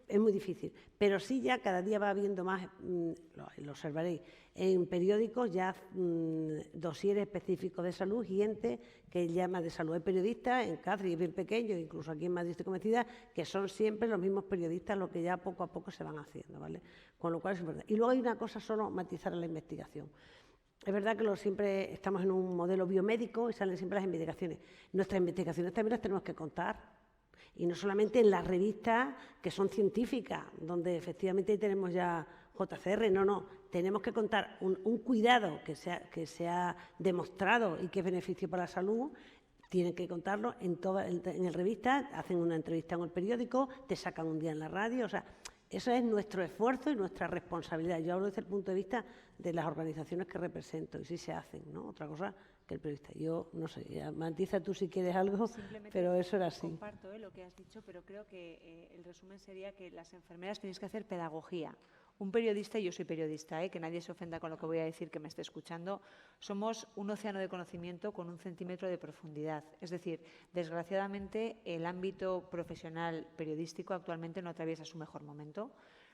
D: es muy difícil, pero sí ya cada día va habiendo más, lo observaréis, en periódicos ya dosieres específicos de salud y gente que llama de salud. Hay periodistas en Cáceres, bien pequeños, incluso aquí en Madrid estoy convencida, que son siempre los mismos periodistas los que ya poco a poco se van haciendo, ¿vale? Con lo cual es importante. Y luego hay una cosa, solo matizar en la investigación. Es verdad que siempre estamos en un modelo biomédico y salen siempre las investigaciones. Nuestras investigaciones también las tenemos que contar. Y no solamente en las revistas que son científicas, donde efectivamente tenemos ya JCR, no, tenemos que contar un cuidado que se ha demostrado y que es beneficio para la salud. Tienen que contarlo en el revista, hacen una entrevista en el periódico, te sacan un día en la radio, o sea, eso es nuestro esfuerzo y nuestra responsabilidad. Yo hablo desde el punto de vista de las organizaciones que represento y sí se hacen, ¿no? Otra cosa que el periodista. Yo no sé, matiza tú si quieres algo, pero eso era así.
C: Comparto lo que has dicho, pero creo que el resumen sería que las enfermeras tenéis que hacer pedagogía. Un periodista, y yo soy periodista, que nadie se ofenda con lo que voy a decir, que me esté escuchando, somos un océano de conocimiento con 1 centímetro de profundidad. Es decir, desgraciadamente, el ámbito profesional periodístico actualmente no atraviesa su mejor momento.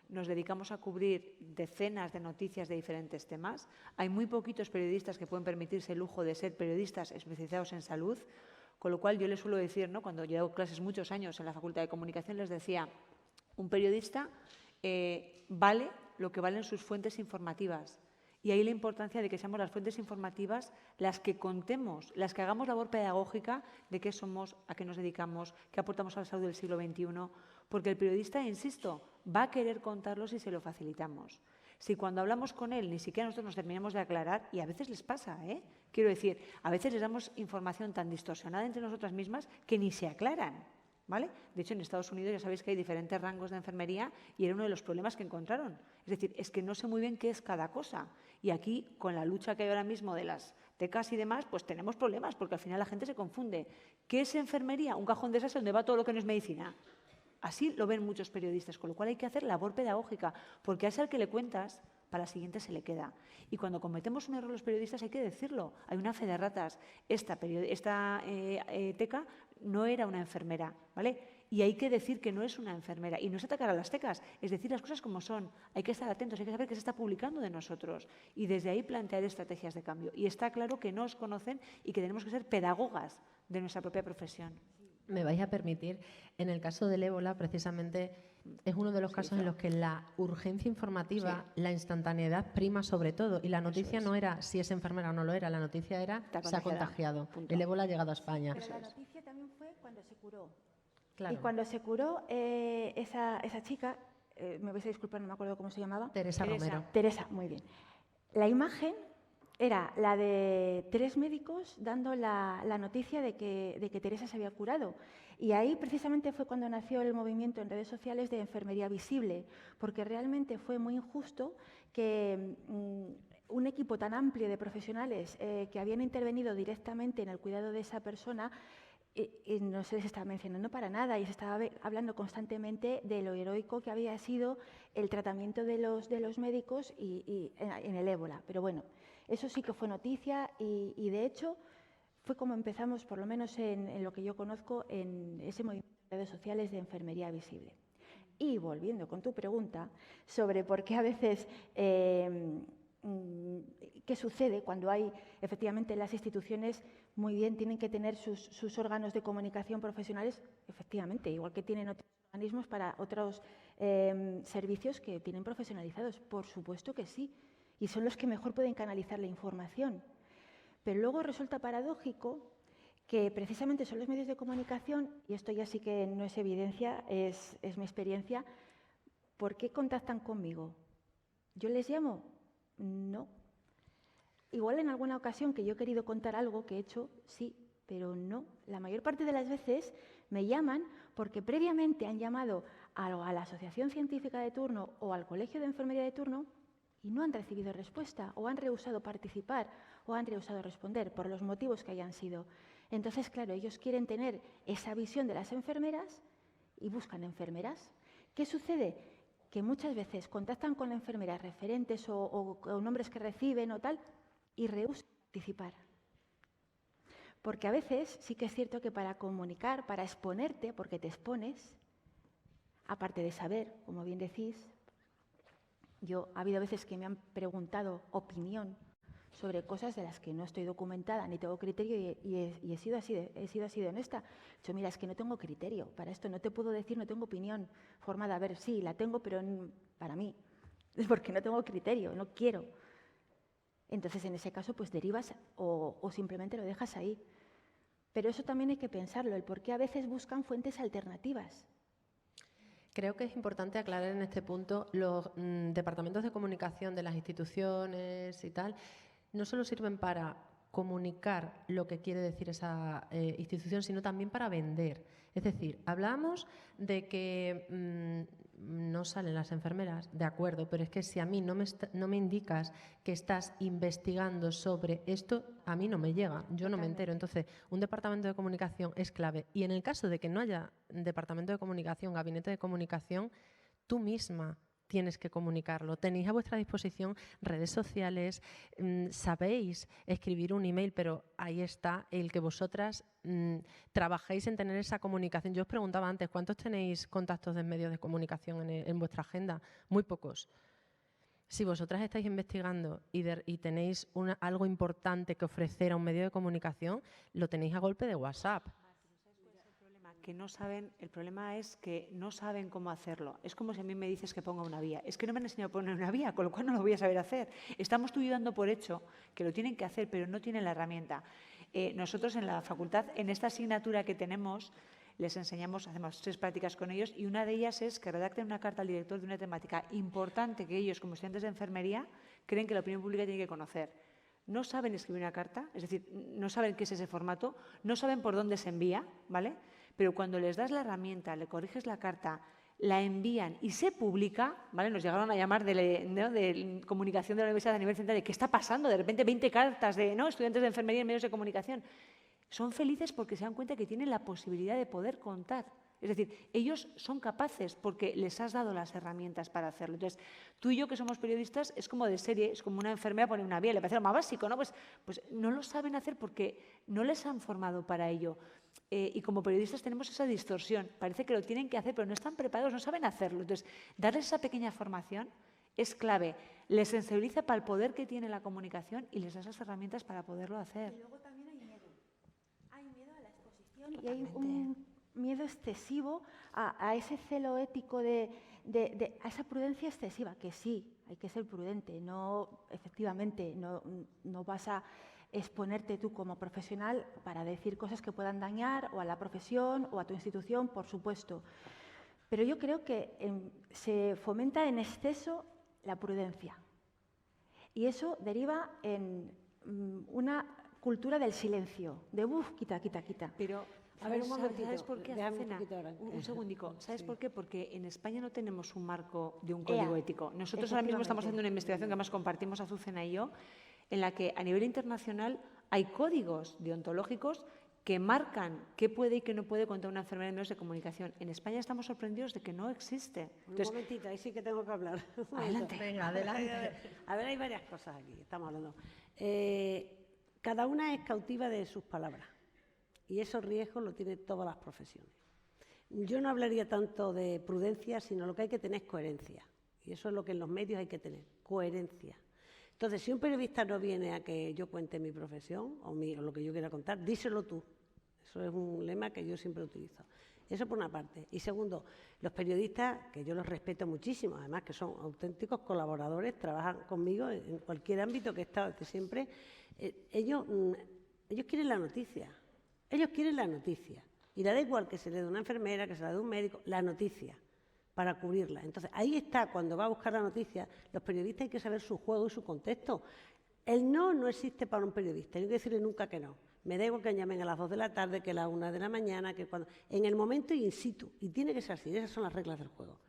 C: Nos dedicamos a cubrir decenas de noticias de diferentes temas. Hay muy poquitos periodistas que pueden permitirse el lujo de ser periodistas especializados en salud, con lo cual yo les suelo decir, ¿no? Cuando yo hago clases muchos años en la Facultad de Comunicación, les decía, un periodista vale lo que valen sus fuentes informativas. Y ahí la importancia de que seamos las fuentes informativas las que contemos, las que hagamos labor pedagógica de qué somos, a qué nos dedicamos, qué aportamos a la salud del siglo XXI, porque el periodista, insisto, va a querer contarlo si se lo facilitamos. Si cuando hablamos con él ni siquiera nosotros nos terminamos de aclarar, y a veces les pasa, quiero decir, a veces les damos información tan distorsionada entre nosotras mismas que ni se aclaran. ¿Vale? De hecho, en Estados Unidos ya sabéis que hay diferentes rangos de enfermería y era uno de los problemas que encontraron. Es decir, es que no sé muy bien qué es cada cosa. Y aquí, con la lucha que hay ahora mismo de las TECAs y demás, pues tenemos problemas porque al final la gente se confunde. ¿Qué es enfermería? Un cajón de esas donde va todo lo que no es medicina. Así lo ven muchos periodistas, con lo cual hay que hacer labor pedagógica, porque a ese al que le cuentas, para la siguiente se le queda. Y cuando cometemos un error los periodistas hay que decirlo. Hay una fe de ratas. Esta teca no era una enfermera, ¿vale? Y hay que decir que no es una enfermera. Y no es atacar a las tecas, es decir las cosas como son. Hay que estar atentos, hay que saber qué se está publicando de nosotros. Y desde ahí plantear estrategias de cambio. Y está claro que nos conocen y que tenemos que ser pedagogas de nuestra propia profesión.
B: Me vais a permitir, en el caso del ébola, precisamente, es uno de los casos en los que la urgencia informativa, la instantaneidad prima sobre todo. Y la noticia no era si es enfermera o no lo era, la noticia era se ha contagiado.
C: Punto.
B: El ébola ha llegado a España.
F: Pero la noticia también fue cuando se curó.
B: Claro.
F: Y cuando se curó esa chica, me vais a disculpar, no me acuerdo cómo se llamaba.
B: Teresa Romero.
F: Teresa, muy bien. La imagen era la de 3 médicos dando la noticia de que Teresa se había curado. Y ahí precisamente fue cuando nació el movimiento en redes sociales de enfermería visible, porque realmente fue muy injusto que un equipo tan amplio de profesionales que habían intervenido directamente en el cuidado de esa persona no se les estaba mencionando para nada y se estaba hablando constantemente de lo heroico que había sido el tratamiento de los médicos y en el ébola. Pero bueno, eso sí que fue noticia y de hecho fue como empezamos, por lo menos en lo que yo conozco, en ese movimiento de redes sociales de enfermería visible. Y volviendo con tu pregunta sobre por qué a veces, qué sucede cuando hay, efectivamente, las instituciones muy bien tienen que tener sus órganos de comunicación profesionales, efectivamente, igual que tienen otros organismos para otros servicios que tienen profesionalizados, por supuesto que sí, y son los que mejor pueden canalizar la información. Pero luego resulta paradójico que precisamente son los medios de comunicación, y esto ya sí que no es evidencia, es mi experiencia, ¿por qué contactan conmigo? ¿Yo les llamo? No. Igual en alguna ocasión que yo he querido contar algo que he hecho, sí, pero no. La mayor parte de las veces me llaman porque previamente han llamado a la asociación científica de turno o al colegio de enfermería de turno y no han recibido respuesta o han rehusado participar o han rehusado responder por los motivos que hayan sido. Entonces, claro, ellos quieren tener esa visión de las enfermeras y buscan enfermeras. ¿Qué sucede? Que muchas veces contactan con enfermeras referentes o nombres que reciben o tal y rehusan participar. Porque a veces sí que es cierto que para comunicar, para exponerte, porque te expones, aparte de saber, como bien decís, ha habido veces que me han preguntado opinión sobre cosas de las que no estoy documentada ni tengo criterio y he sido así de honesta. He dicho, mira, es que no tengo criterio para esto, no te puedo decir, no tengo opinión formada. A ver, sí, la tengo, pero para mí, porque no tengo criterio, no quiero. Entonces, en ese caso, pues derivas o simplemente lo dejas ahí. Pero eso también hay que pensarlo, el por qué a veces buscan fuentes alternativas.
B: Creo que es importante aclarar en este punto los departamentos de comunicación de las instituciones y tal, no solo sirven para comunicar lo que quiere decir esa institución, sino también para vender. Es decir, hablamos de que no salen las enfermeras, de acuerdo, pero es que si a mí no me indicas que estás investigando sobre esto, a mí no me llega, yo no me entero. Entonces, un departamento de comunicación es clave. Y en el caso de que no haya departamento de comunicación, gabinete de comunicación, tú misma tienes que comunicarlo. Tenéis a vuestra disposición redes sociales, sabéis escribir un email, pero ahí está el que vosotras trabajéis en tener esa comunicación. Yo os preguntaba antes, ¿cuántos tenéis contactos de medios de comunicación en vuestra agenda? Muy pocos. Si vosotras estáis investigando y tenéis algo importante que ofrecer a un medio de comunicación, lo tenéis a golpe de WhatsApp.
C: Que no saben, el problema es que no saben cómo hacerlo. Es como si a mí me dices que ponga una vía. Es que no me han enseñado a poner una vía, con lo cual no lo voy a saber hacer. Estamos tú y yo dando por hecho que lo tienen que hacer, pero no tienen la herramienta. Nosotros en la facultad, en esta asignatura que tenemos, les enseñamos, hacemos 3 prácticas con ellos y una de ellas es que redacten una carta al director de una temática importante que ellos, como estudiantes de enfermería, creen que la opinión pública tiene que conocer. No saben escribir una carta, es decir, no saben qué es ese formato, no saben por dónde se envía, ¿vale? Pero cuando les das la herramienta, le corriges la carta, la envían y se publica, ¿vale? Nos llegaron a llamar de comunicación de la universidad a nivel central de qué está pasando, de repente 20 cartas de estudiantes de enfermería en medios de comunicación. Son felices porque se dan cuenta que tienen la posibilidad de poder contar. Es decir, ellos son capaces porque les has dado las herramientas para hacerlo. Entonces, tú y yo que somos periodistas es como de serie, es como una enfermera poner una vía, le parece lo más básico, ¿no? Pues no lo saben hacer porque no les han formado para ello. Y como periodistas tenemos esa distorsión. Parece que lo tienen que hacer, pero no están preparados, no saben hacerlo. Entonces, darles esa pequeña formación es clave. Les sensibiliza para el poder que tiene la comunicación y les da esas herramientas para poderlo hacer.
F: Y luego también hay miedo. Hay miedo a la exposición. Totalmente. Y hay un miedo excesivo a ese celo ético a esa prudencia excesiva, que sí, hay que ser prudente. Efectivamente, no vas a exponerte tú como profesional para decir cosas que puedan dañar o a la profesión o a tu institución, por supuesto. Pero yo creo que se fomenta en exceso la prudencia. Y eso deriva en una cultura del silencio, de quita.
C: Pero,
D: a ver, un momentito.
C: ¿Sabes por qué, Azucena? Un segundico. ¿Sabes por qué? Porque en España no tenemos un marco de un código ético. Nosotros ahora mismo estamos haciendo una investigación que además compartimos Azucena y yo, en la que a nivel internacional hay códigos deontológicos que marcan qué puede y qué no puede contar una enfermera en medios de comunicación. En España estamos sorprendidos de que no existe.
D: Entonces, un momentito, ahí sí que tengo que hablar.
C: Adelante.
B: Venga, adelante.
D: A ver, hay varias cosas aquí, estamos hablando. Cada una es cautiva de sus palabras y esos riesgos lo tienen todas las profesiones. Yo no hablaría tanto de prudencia, sino lo que hay que tener es coherencia. Y eso es lo que en los medios hay que tener, coherencia. Entonces, si un periodista no viene a que yo cuente mi profesión o lo que yo quiera contar, díselo tú. Eso es un lema que yo siempre utilizo. Eso por una parte. Y segundo, los periodistas, que yo los respeto muchísimo, además que son auténticos colaboradores, trabajan conmigo en cualquier ámbito que he estado desde siempre, ellos quieren la noticia. Ellos quieren la noticia. Y le da igual que se le dé una enfermera, que se la dé un médico, la noticia, para cubrirla. Entonces, ahí está, cuando va a buscar la noticia, los periodistas hay que saber su juego y su contexto. El no existe para un periodista, no hay que decirle nunca que no. Me da igual que llamen a las 2 de la tarde, que a las 1 de la mañana, que cuando... En el momento y in situ, y tiene que ser así, esas son las reglas del juego.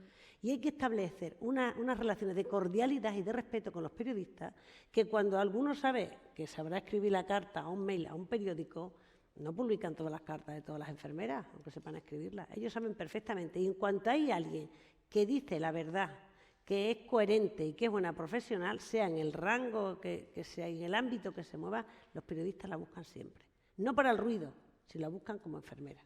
D: Y hay que establecer unas relaciones de cordialidad y de respeto con los periodistas, que cuando alguno sabe que sabrá escribir la carta o un mail a un periódico, no publican todas las cartas de todas las enfermeras, aunque sepan escribirlas. Ellos saben perfectamente. Y en cuanto hay alguien que dice la verdad, que es coherente y que es buena profesional, sea en el rango que sea, en el ámbito que se mueva, los periodistas la buscan siempre. No para el ruido, si la buscan como enfermera.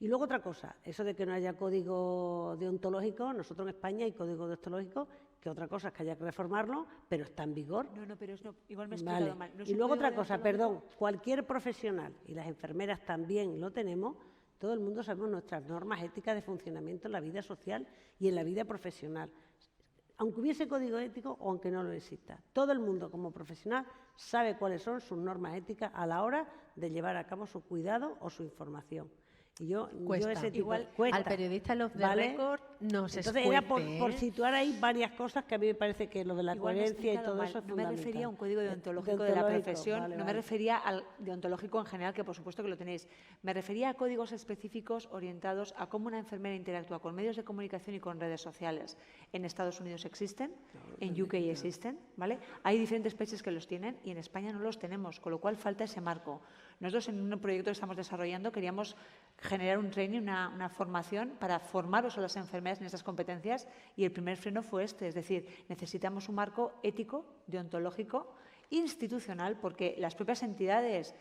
D: Y luego otra cosa, eso de que no haya código deontológico, nosotros en España hay código deontológico, que otra cosa es que haya que reformarlo, pero está en vigor.
C: No, pero igual me he explicado mal. No es
D: y
C: un
D: luego
C: código
D: otra cosa,
C: deontológico.
D: perdón, cualquier profesional, y las enfermeras también lo tenemos, todo el mundo sabemos nuestras normas éticas de funcionamiento en la vida social y en la vida profesional. Aunque hubiese código ético o aunque no lo exista. Todo el mundo como profesional sabe cuáles son sus normas éticas a la hora de llevar a cabo su cuidado o su información. Y yo ese tipo,
B: Igual
D: cuesta,
B: al periodista los de
D: ¿vale?
B: récord nos
D: Entonces era por situar ahí varias cosas que a mí me parece que lo de la
C: Igual me he
D: coherencia y
C: explicado
D: todo
C: mal.
D: eso es
C: No me
D: fundamental.
C: refería a un código deontológico de la
D: Deontológico,
C: profesión,
D: vale,
C: no me
D: vale.
C: refería al deontológico en general, que por supuesto que lo tenéis. Me refería a códigos específicos orientados a cómo una enfermera interactúa con medios de comunicación y con redes sociales. En Estados Unidos existen, en UK existen, ¿vale? Hay diferentes países que los tienen y en España no los tenemos, con lo cual falta ese marco. Nosotros en un proyecto que estamos desarrollando queríamos generar un training, una formación para formaros a las enfermeras en esas competencias y el primer freno fue este, es decir, necesitamos un marco ético, deontológico, institucional, porque las propias entidades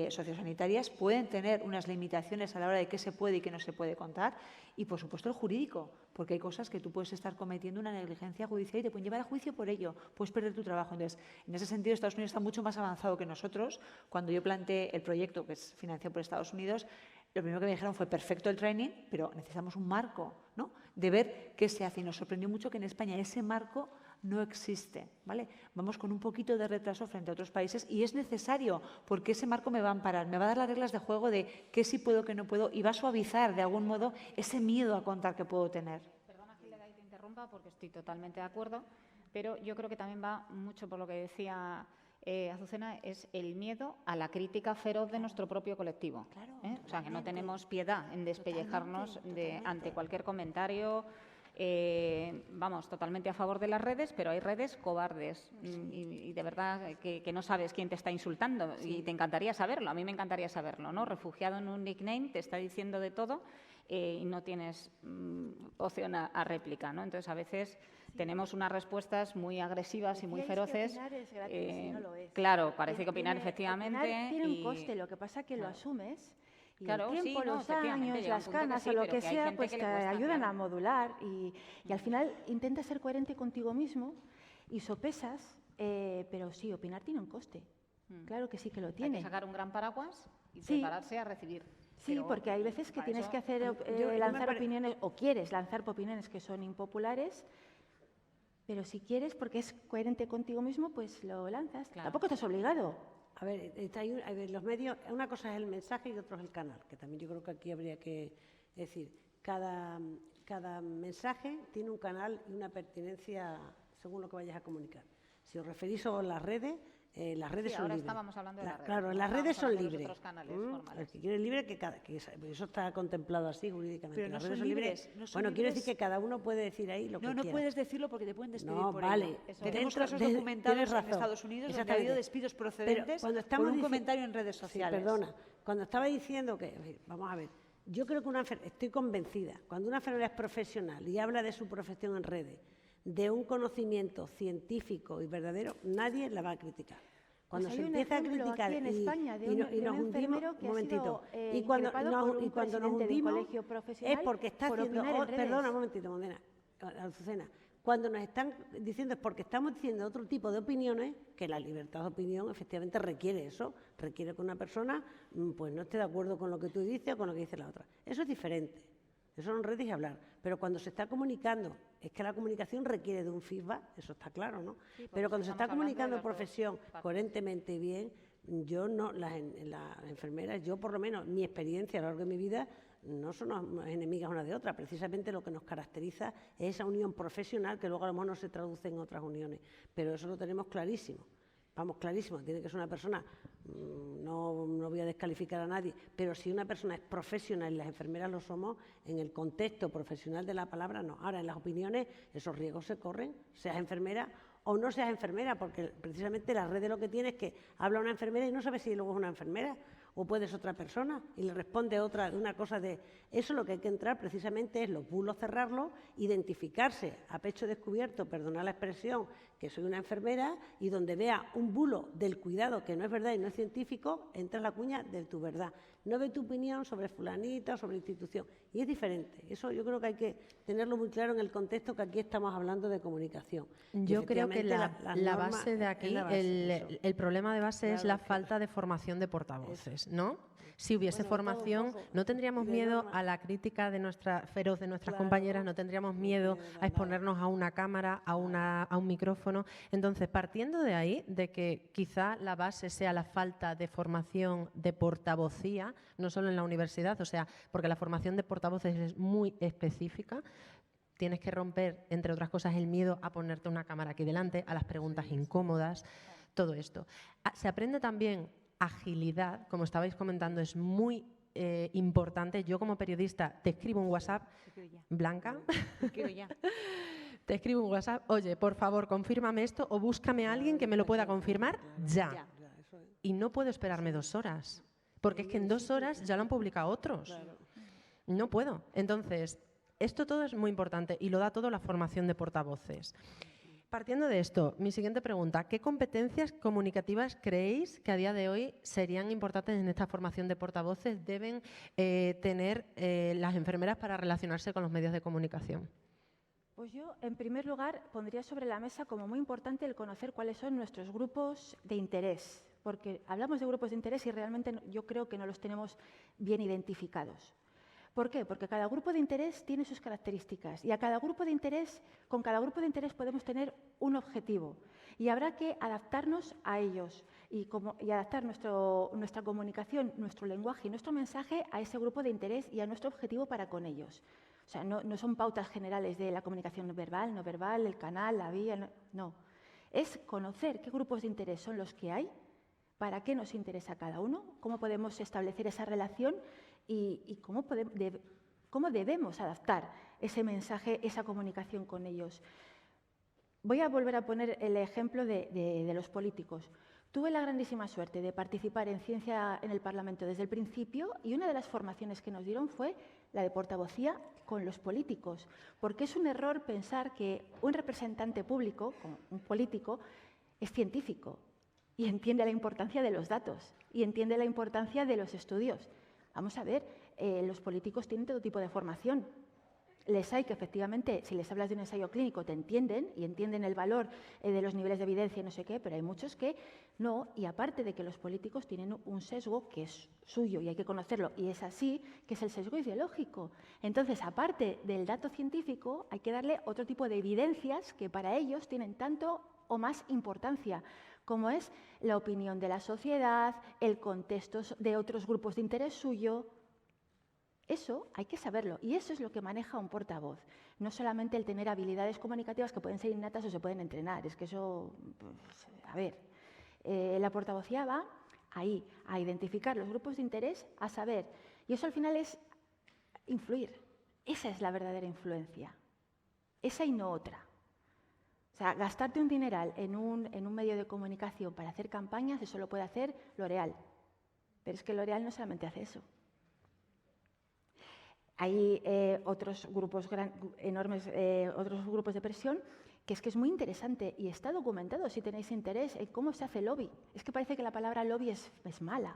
C: sociosanitarias pueden tener unas limitaciones a la hora de qué se puede y qué no se puede contar y, por supuesto, el jurídico, porque hay cosas que tú puedes estar cometiendo una negligencia judicial y te pueden llevar a juicio por ello, puedes perder tu trabajo. Entonces, en ese sentido, Estados Unidos está mucho más avanzado que nosotros. Cuando yo planteé el proyecto, que es financiado por Estados Unidos, lo primero que me dijeron fue perfecto el training, pero necesitamos un marco, ¿no?, de ver qué se hace. Y nos sorprendió mucho que en España ese marco no existe, ¿vale? Vamos con un poquito de retraso frente a otros países y es necesario porque ese marco me va a amparar, me va a dar las reglas de juego de qué sí puedo, qué no puedo y va a suavizar de algún modo ese miedo a contar que puedo tener.
E: Perdona, Gilda, que te interrumpa porque estoy totalmente de acuerdo, pero yo creo que también va mucho por lo que decía Azucena, es el miedo a la crítica feroz de nuestro propio colectivo.
C: Claro,
E: O sea, que no
C: totalmente.
E: tenemos piedad en despellejarnos ante cualquier comentario. Vamos, totalmente a favor de las redes, pero hay redes cobardes y de verdad que no sabes quién te está insultando y te encantaría saberlo, a mí me encantaría saberlo, ¿no? Refugiado en un nickname, te está diciendo de todo y no tienes opción a réplica, ¿no? Entonces, a veces tenemos unas respuestas muy agresivas y muy
F: Decíais que
E: feroces.
F: opinar es gratis, y no lo es.
E: Claro, parece que opinar
F: Opinar
E: efectivamente.
F: tiene un
E: y-
F: coste, lo que pasa es que lo
E: Claro.
F: asumes. Y
E: Claro,
F: el
E: sí,
F: tiempo,
E: no,
F: los
E: efectivamente,
F: años,
E: llega un
F: las
E: punto que
F: canas
E: sí,
F: o lo
E: pero
F: que
E: que hay
F: sea,
E: gente
F: pues
E: que
F: te
E: le cuesta,
F: ayudan
E: claro.
F: a modular y al final intentas ser coherente contigo mismo y sopesas, pero sí, opinar tiene un coste. Claro que sí que lo
E: Hay
F: tiene.
E: que sacar un gran paraguas y
F: Sí.
E: prepararse a recibir.
F: Sí,
E: Pero
F: porque hay veces que
E: para
F: tienes
E: eso-
F: que hacer lanzar opiniones o quieres lanzar opiniones que son impopulares, pero si quieres, porque es coherente contigo mismo, pues lo lanzas.
E: Claro.
F: Tampoco estás obligado.
D: A ver, los medios, una cosa es el mensaje y otro es el canal, que también yo creo que aquí habría que decir, cada mensaje tiene un canal y una pertinencia según lo que vayas a comunicar. Si os referís a las redes
E: Sí,
D: son
E: ahora
D: libres.
E: estábamos hablando de las redes,
D: Claro,
E: ¿no?
D: las redes
E: Estábamos
D: son
E: hablando de los
D: libres.
E: otros canales formales.
D: El que quiere libre, eso está contemplado así jurídicamente.
C: Pero no
D: las
C: son
D: redes son libres.
C: libres, no son
D: Bueno, quiero
C: libres.
D: decir que cada uno puede decir ahí lo que
C: No
D: quiera.
C: puedes decirlo porque te pueden despedir
D: No,
C: por
D: vale.
C: ello.
E: Eso
C: Tenemos
D: Dentro
C: casos
D: de-
C: documentados
D: tienes
C: en
D: razón.
C: Estados Unidos donde ha
D: Exactamente.
C: habido despidos procedentes
D: Pero cuando
C: por
D: estamos
C: un
D: dici-
C: comentario en redes
D: Sí,
C: sociales.
D: perdona, cuando estaba diciendo que, en fin, vamos a ver, yo creo que estoy convencida, cuando una enfermera es profesional y habla de su profesión en redes, de un conocimiento científico y verdadero, nadie la va a criticar. Cuando
F: Pues
D: se
F: hay un
D: empieza a
F: ejemplo
D: criticar
F: aquí en España de
D: y
F: un
D: nos hundimos,
F: enfermero que
D: un
F: ha
D: momentito,
F: sido
D: y cuando
F: increpado
D: nos
F: por un
D: cuando nos
F: presidente de un
D: hundimos
F: colegio profesional
D: es porque está
F: por
D: haciendo,
F: opinar en redes.
D: perdona un momentito, Mondena, Azucena, cuando nos están diciendo es porque estamos diciendo otro tipo de opiniones, que la libertad de opinión efectivamente requiere eso, requiere que una persona pues no esté de acuerdo con lo que tú dices o con lo que dice la otra. Eso es diferente, eso son redes y hablar. Pero cuando se está comunicando, es que la comunicación requiere de un feedback, eso está claro, ¿no? Pero cuando se está
E: estamos hablando de
D: comunicando
E: los dos
D: profesión
E: partes.
D: coherentemente y bien, yo no, las enfermeras, yo por lo menos, mi experiencia a lo largo de mi vida, no somos enemigas una de otra. Precisamente lo que nos caracteriza es esa unión profesional que luego a lo mejor no se traduce en otras uniones. Pero eso lo tenemos clarísimo. Vamos, clarísimo. Tiene que ser una persona, no voy a descalificar a nadie, pero si una persona es profesional y las enfermeras lo somos, en el contexto profesional de la palabra, no. Ahora, en las opiniones, esos riesgos se corren, seas enfermera o no seas enfermera, porque precisamente la red de lo que tiene es que habla una enfermera y no sabe si luego es una enfermera o puede ser otra persona y le responde otra, una cosa de... Eso lo que hay que entrar precisamente es los bulos, cerrarlos, identificarse a pecho descubierto, perdonad la expresión, que soy una enfermera, y donde vea un bulo del cuidado que no es verdad y no es científico, entra la cuña de tu verdad. No ve tu opinión sobre fulanita o sobre institución. Y es diferente. Eso yo creo que hay que tenerlo muy claro en el contexto que aquí estamos hablando de comunicación.
B: Yo creo que la base de aquí, el problema de base es la falta de formación de portavoces, ¿no? Si hubiese formación, no tendríamos miedo a la crítica de feroz de nuestras compañeras, no tendríamos miedo a exponernos a una cámara, a un micrófono. Entonces, partiendo de ahí, de que quizá la base sea la falta de formación de portavocía, no solo en la universidad, o sea, porque la formación de portavoces es muy específica, tienes que romper, entre otras cosas, el miedo a ponerte una cámara aquí delante, a las preguntas incómodas, todo esto. Se aprende también agilidad, como estabais comentando, es muy importante. Yo como periodista te escribo un WhatsApp, Blanca, te escribo un WhatsApp, oye, por favor, confírmame esto o búscame a alguien que me lo pueda confirmar ya. Y no puedo esperarme 2 horas, porque es que en 2 horas ya lo han publicado otros. No puedo. Entonces, esto todo es muy importante y lo da todo la formación de portavoces. Partiendo de esto, mi siguiente pregunta, ¿qué competencias comunicativas creéis que a día de hoy serían importantes en esta formación de portavoces? ¿Deben tener las enfermeras para relacionarse con los medios de comunicación?
F: Pues yo, en primer lugar, pondría sobre la mesa como muy importante el conocer cuáles son nuestros grupos de interés, porque hablamos de grupos de interés y realmente yo creo que no los tenemos bien identificados. ¿Por qué? Porque cada grupo de interés tiene sus características y con cada grupo de interés podemos tener un objetivo y habrá que adaptarnos a ellos y adaptar nuestra comunicación, nuestro lenguaje y nuestro mensaje a ese grupo de interés y a nuestro objetivo para con ellos. O sea, no son pautas generales de la comunicación verbal, no verbal, el canal, la vía, no. Es conocer qué grupos de interés son los que hay, para qué nos interesa cada uno, cómo podemos establecer esa relación y cómo debemos adaptar ese mensaje, esa comunicación con ellos. Voy a volver a poner el ejemplo de los políticos. Tuve la grandísima suerte de participar en Ciencia en el Parlamento desde el principio y una de las formaciones que nos dieron fue la de portavocía con los políticos, porque es un error pensar que un representante público, como un político, es científico y entiende la importancia de los datos y entiende la importancia de los estudios. Vamos a ver, los políticos tienen todo tipo de formación. Les hay que efectivamente, si les hablas de un ensayo clínico, te entienden y entienden el valor de los niveles de evidencia y no sé qué, pero hay muchos que no. Y aparte de que los políticos tienen un sesgo que es suyo y hay que conocerlo, y es así, que es el sesgo ideológico. Entonces, aparte del dato científico, hay que darle otro tipo de evidencias que para ellos tienen tanto o más importancia, como es la opinión de la sociedad, el contexto de otros grupos de interés suyo. Eso hay que saberlo y eso es lo que maneja un portavoz. No solamente el tener habilidades comunicativas que pueden ser innatas o se pueden entrenar, es que eso, pues, a ver, la portavocía va ahí, a identificar los grupos de interés, a saber, y eso al final es influir. Esa es la verdadera influencia, esa y no otra. O sea, gastarte un dineral en un medio de comunicación para hacer campañas, eso lo puede hacer L'Oréal. Pero es que L'Oréal no solamente hace eso. Hay otros grupos enormes, otros grupos de presión, que es muy interesante y está documentado si tenéis interés en cómo se hace lobby. Es que parece que la palabra lobby es mala,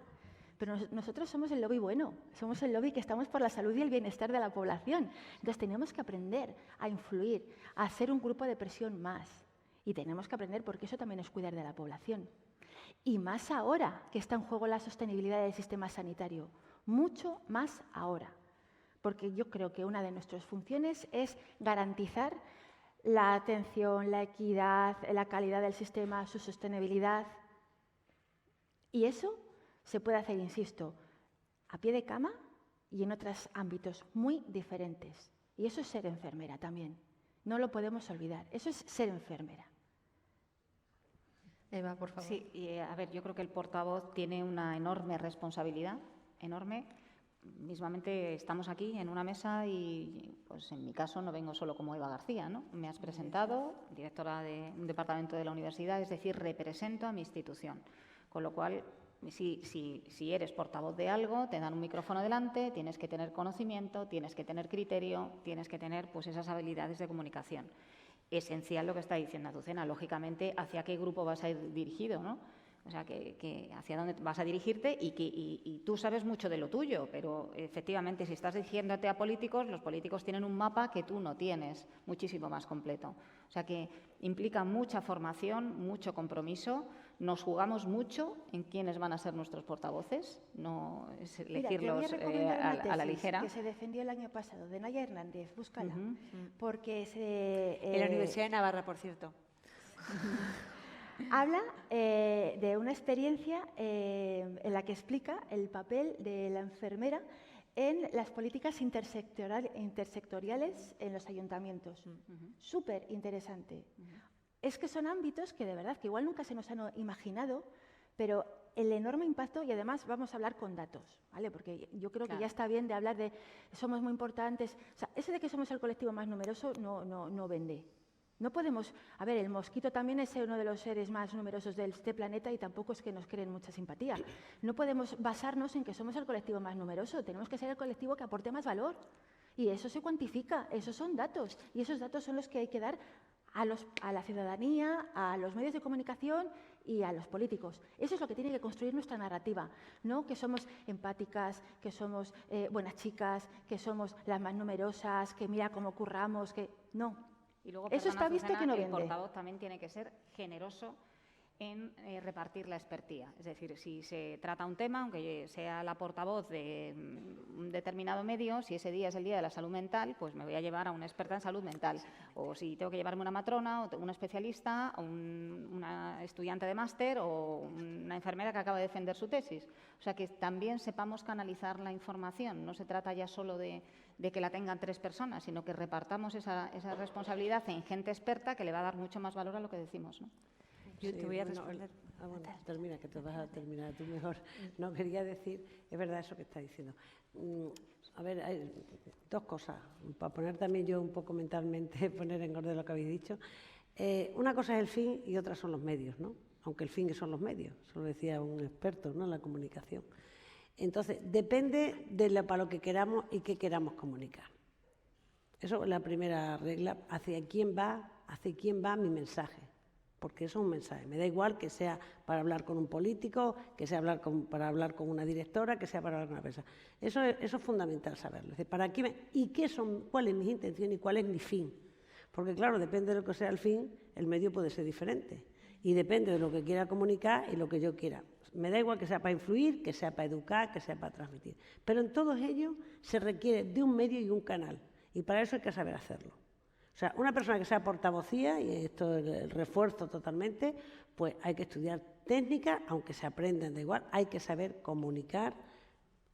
F: pero nosotros somos el lobby bueno, somos el lobby que estamos por la salud y el bienestar de la población. Entonces tenemos que aprender a influir, a ser un grupo de presión más. Y tenemos que aprender porque eso también es cuidar de la población. Y más ahora que está en juego la sostenibilidad del sistema sanitario, mucho más ahora. Porque yo creo que una de nuestras funciones es garantizar la atención, la equidad, la calidad del sistema, su sostenibilidad. Y eso se puede hacer, insisto, a pie de cama y en otros ámbitos muy diferentes. Y eso es ser enfermera también. No lo podemos olvidar. Eso es ser enfermera.
B: Eva, por favor.
E: Sí, y a ver, yo creo que el portavoz tiene una enorme responsabilidad, enorme. Mismamente estamos aquí en una mesa y, pues en mi caso, no vengo solo como Eva García, ¿no? Me has presentado, directora de un departamento de la universidad, es decir, represento a mi institución. Con lo cual, si eres portavoz de algo, te dan un micrófono delante, tienes que tener conocimiento, tienes que tener criterio, tienes que tener pues esas habilidades de comunicación. esencial lo que está diciendo Azucena. Lógicamente, ¿hacia qué grupo vas a ir dirigido, no? O sea, hacia dónde vas a dirigirte y tú sabes mucho de lo tuyo, pero efectivamente si estás dirigiéndote a políticos, los políticos tienen un mapa que tú no tienes, muchísimo más completo. O sea, que implica mucha formación, mucho compromiso, nos jugamos mucho en quiénes van a ser nuestros portavoces, no es elegirlos a la ligera.
F: Que se defendió el año pasado, de Naya Hernández, búscala, porque
C: En la Universidad de Navarra, por cierto.
F: Habla de una experiencia en la que explica el papel de la enfermera en las políticas intersectoriales en los ayuntamientos. Súper interesante. Es que son ámbitos que de verdad, que igual nunca se nos han imaginado, pero el enorme impacto, y además vamos a hablar con datos, ¿vale? Porque yo creo que ya está bien de hablar de somos muy importantes. O sea, ese de que somos el colectivo más numeroso no vende. No podemos... A ver, el mosquito también es uno de los seres más numerosos de este planeta y tampoco es que nos creen mucha simpatía. No podemos basarnos en que somos el colectivo más numeroso. Tenemos que ser el colectivo que aporte más valor. Y eso se cuantifica, esos son datos. Y esos datos son los que hay que dar a la ciudadanía, a los medios de comunicación y a los políticos. Eso es lo que tiene que construir nuestra narrativa, no que somos empáticas, que somos buenas chicas, que somos las más numerosas, que mira cómo curramos, que... No.
E: Y luego,
F: eso está visto que no vende.
E: El portavoz también tiene que ser generoso en repartir la expertía. Es decir, si se trata un tema, aunque sea la portavoz de un determinado medio, si ese día es el Día de la Salud Mental, pues me voy a llevar a una experta en salud mental. O si tengo que llevarme una matrona, o una especialista, o una estudiante de máster, o una enfermera que acaba de defender su tesis. O sea, que también sepamos canalizar la información. No se trata ya solo de que la tengan 3 personas, sino que repartamos esa responsabilidad en gente experta que le va a dar mucho más valor a lo que decimos, ¿no?
C: Yo te voy a responder.
D: Bueno, termina, que te vas a terminar tú mejor. No, quería decir, es verdad eso que está diciendo. A ver, hay 2 cosas, para poner también yo un poco mentalmente, poner en orden lo que habéis dicho. Una cosa es el fin y otra son los medios, ¿no? Aunque el fin son los medios, eso lo decía un experto, ¿no?, en la comunicación. Entonces, depende para lo que queramos y qué queramos comunicar. Eso es la primera regla, hacia quién va mi mensaje. Porque eso es un mensaje. Me da igual que sea para hablar con un político, que sea para hablar con una directora, que sea para hablar con una persona. Eso es fundamental saberlo. Es decir, ¿para qué cuál es mi intención y cuál es mi fin? Porque, claro, depende de lo que sea el fin, el medio puede ser diferente. Y depende de lo que quiera comunicar y lo que yo quiera. Me da igual que sea para influir, que sea para educar, que sea para transmitir. Pero en todos ellos se requiere de un medio y un canal. Y para eso hay que saber hacerlo. O sea, una persona que sea portavocía, y esto es el refuerzo totalmente, pues hay que estudiar técnicas, aunque se aprendan de igual, hay que saber comunicar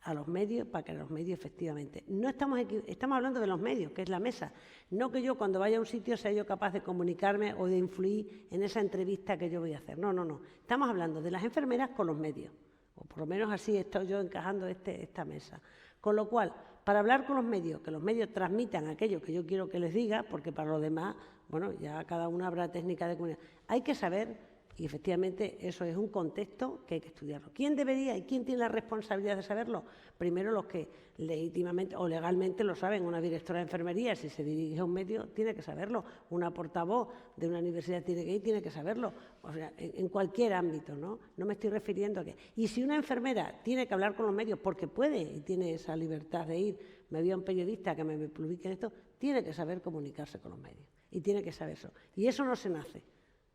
D: a los medios para que los medios efectivamente... Estamos hablando de los medios, que es la mesa. No que yo cuando vaya a un sitio sea yo capaz de comunicarme o de influir en esa entrevista que yo voy a hacer. No. Estamos hablando de las enfermeras con los medios. O por lo menos así estoy yo encajando esta mesa. Con lo cual, para hablar con los medios, que los medios transmitan aquello que yo quiero que les diga, porque para lo demás, bueno, ya cada uno habrá técnica de comunicación. Hay que saber, y efectivamente eso es un contexto que hay que estudiarlo. ¿Quién debería y quién tiene la responsabilidad de saberlo? Primero los que legítimamente o legalmente lo saben. Una directora de enfermería, si se dirige a un medio, tiene que saberlo. Una portavoz de una universidad tiene que saberlo. O sea, en cualquier ámbito, ¿no? No me estoy refiriendo a que... Y si una enfermera tiene que hablar con los medios porque puede y tiene esa libertad de ir, me vio un periodista que me publique en esto, tiene que saber comunicarse con los medios. Y tiene que saber eso. Y eso no se nace.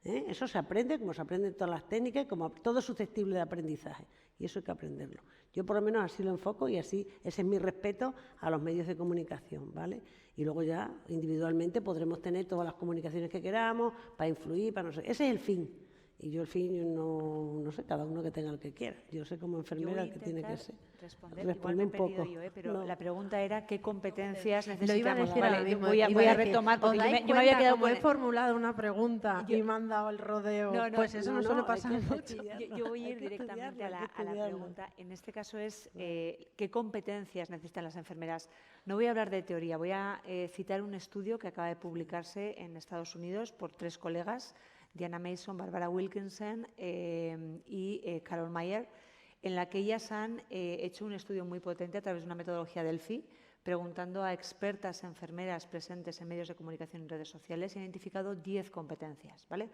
D: Eso se aprende, como se aprenden todas las técnicas, como todo es susceptible de aprendizaje. Y eso hay que aprenderlo. Yo por lo menos así lo enfoco y así ese es mi respeto a los medios de comunicación, ¿vale? Y luego ya individualmente podremos tener todas las comunicaciones que queramos para influir, para no sé. Ese es el fin. Y yo el fin, no sé, cada uno que tenga el que quiera. Yo sé como enfermera que tiene que ser.
C: Igual me he perdido yo, pero no. La pregunta era qué competencias necesitamos.
B: Lo iba a decir
C: vale,
B: mismo,
C: voy a retomar, porque yo me había quedado
B: como he formulado una pregunta y me han dado el rodeo. Pues eso no suele pasar mucho.
C: Yo voy a ir directamente a la pregunta. En este caso es qué competencias necesitan las enfermeras. No voy a hablar de teoría, voy a citar un estudio que acaba de publicarse en Estados Unidos por 3 colegas, Diana Mason, Barbara Wilkinson y Carol Mayer, en la que ellas han hecho un estudio muy potente a través de una metodología Delphi preguntando a expertas enfermeras presentes en medios de comunicación y redes sociales, he identificado 10 competencias, ¿vale?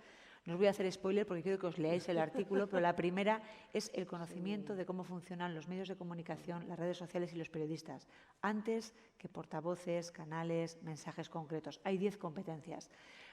C: No os voy a hacer spoiler porque quiero que os leáis el artículo, pero la primera es el conocimiento de cómo funcionan los medios de comunicación, las redes sociales y los periodistas, antes que portavoces, canales, mensajes concretos. Hay 10 competencias.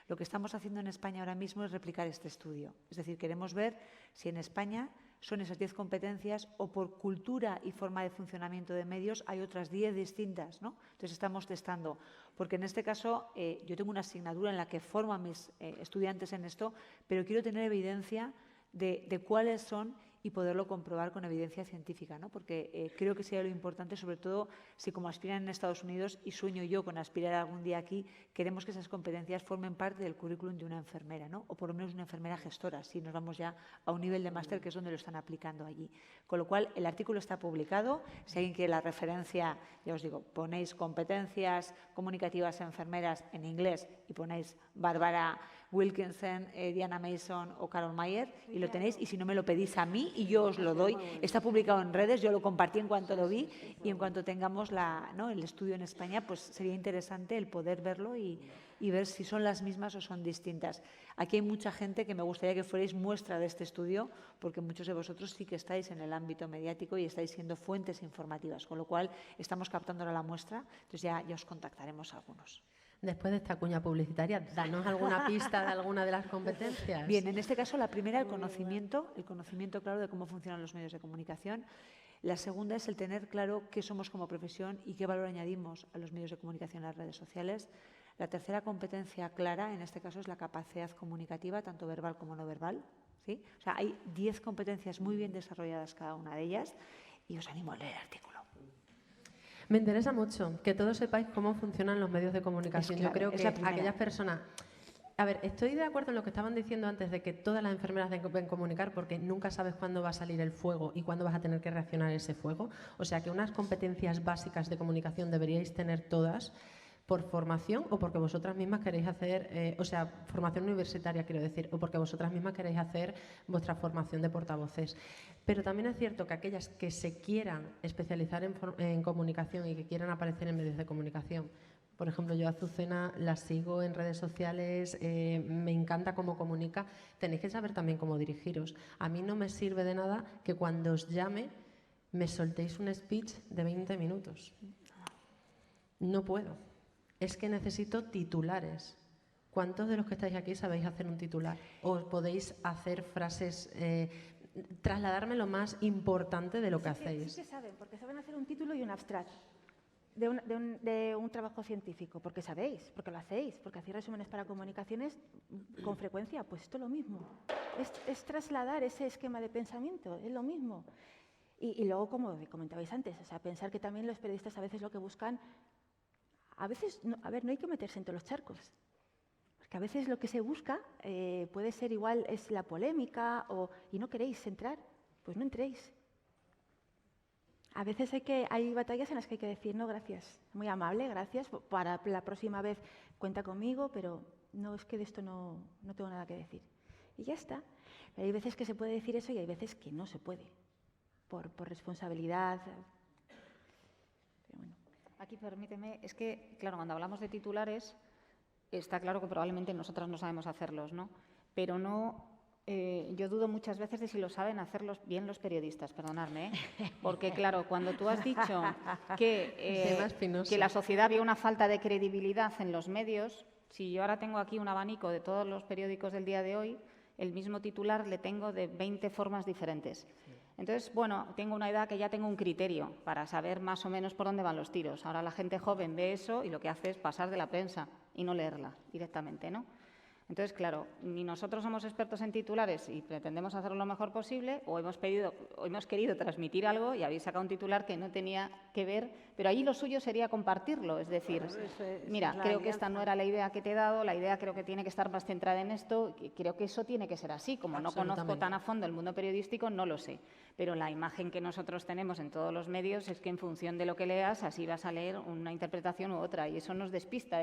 C: Lo que estamos haciendo en España ahora mismo es replicar este estudio. Es decir, queremos ver si en España son esas 10 competencias o por cultura y forma de funcionamiento de medios hay otras 10 distintas, ¿no? Entonces estamos testando, porque en este caso yo tengo una asignatura en la que formo a mis estudiantes en esto, pero quiero tener evidencia de cuáles son y poderlo comprobar con evidencia científica, ¿no? Porque creo que sería lo importante, sobre todo si como aspiran en Estados Unidos y sueño yo con aspirar algún día aquí, queremos que esas competencias formen parte del currículum de una enfermera, ¿no? O por lo menos una enfermera gestora, si nos vamos ya a un nivel de máster que es donde lo están aplicando allí. Con lo cual, el artículo está publicado. Si alguien quiere la referencia, ya os digo, ponéis competencias comunicativas enfermeras en inglés y ponéis Bárbara Wilkinson, Diana Mason o Carol Mayer y lo tenéis, y si no me lo pedís a mí y yo os lo doy. Está publicado en redes, yo lo compartí en cuanto lo vi y en cuanto tengamos el estudio en España, pues sería interesante el poder verlo y ver si son las mismas o son distintas. Aquí hay mucha gente que me gustaría que fuerais muestra de este estudio, porque muchos de vosotros sí que estáis en el ámbito mediático y estáis siendo fuentes informativas, con lo cual estamos captando ahora la muestra, entonces ya os contactaremos algunos.
B: Después de esta cuña publicitaria, danos alguna pista de alguna de las competencias.
C: Bien, en este caso la primera, el conocimiento claro de cómo funcionan los medios de comunicación. La segunda es el tener claro qué somos como profesión y qué valor añadimos a los medios de comunicación en las redes sociales. La tercera competencia clara, en este caso, es la capacidad comunicativa, tanto verbal como no verbal, ¿sí? O sea, hay 10 competencias muy bien desarrolladas cada una de ellas y os animo a leer el artículo.
B: Me interesa mucho que todos sepáis cómo funcionan los medios de comunicación.
C: Claro,
B: yo creo que
C: primera.
B: aquellas personas... A ver, estoy de acuerdo en lo que estaban diciendo antes de que todas las enfermeras deben comunicar porque nunca sabes cuándo va a salir el fuego y cuándo vas a tener que reaccionar a ese fuego. O sea que unas competencias básicas de comunicación deberíais tener todas por formación o porque vosotras mismas queréis hacer, formación universitaria quiero decir, o porque vosotras mismas queréis hacer vuestra formación de portavoces. Pero también es cierto que aquellas que se quieran especializar en comunicación y que quieran aparecer en medios de comunicación, por ejemplo, yo a Azucena la sigo en redes sociales, me encanta cómo comunica, tenéis que saber también cómo dirigiros. A mí no me sirve de nada que cuando os llame me soltéis un speech de 20 minutos. No puedo. Es que necesito titulares. ¿Cuántos de los que estáis aquí sabéis hacer un titular? ¿O podéis hacer frases, trasladarme lo más importante de lo que hacéis?
F: Sí que saben, porque saben hacer un título y un abstract de un trabajo científico, porque sabéis, porque lo hacéis, porque hacéis resúmenes para comunicaciones con frecuencia. Pues esto es lo mismo. Es trasladar ese esquema de pensamiento, es lo mismo. Y luego, como comentabais antes, o sea, pensar que también los periodistas a veces lo que buscan... A veces, no hay que meterse entre los charcos, porque a veces lo que se busca puede ser igual, es la polémica, y no queréis entrar, pues no entréis. A veces hay batallas en las que hay que decir, no, gracias, muy amable, gracias, para la próxima vez cuenta conmigo, pero no, es que de esto no tengo nada que decir. Y ya está. Pero hay veces que se puede decir eso y hay veces que no se puede, por responsabilidad. Pero bueno.
E: Aquí, permíteme, es que, claro, cuando hablamos de titulares, está claro que probablemente nosotras no sabemos hacerlos, ¿no? Pero no, yo dudo muchas veces de si lo saben hacerlos bien los periodistas, perdonadme, ¿eh? Porque, claro, cuando tú has dicho que la sociedad vio una falta de credibilidad en los medios, si yo ahora tengo aquí un abanico de todos los periódicos del día de hoy, el mismo titular le tengo de 20 formas diferentes. Entonces, bueno, tengo una edad que ya tengo un criterio para saber más o menos por dónde van los tiros. Ahora la gente joven ve eso y lo que hace es pasar de la prensa y no leerla directamente, ¿no? Entonces, claro, ni nosotros somos expertos en titulares y pretendemos hacerlo lo mejor posible, o hemos querido transmitir algo y habéis sacado un titular que no tenía que ver, pero ahí lo suyo sería compartirlo. Es decir, mira, creo que esta no era la idea que te he dado, la idea creo que tiene que estar más centrada en esto, y creo que eso tiene que ser así. Como no conozco tan a fondo el mundo periodístico, no lo sé. Pero la imagen que nosotros tenemos en todos los medios es que en función de lo que leas, así vas a leer una interpretación u otra, y eso nos despista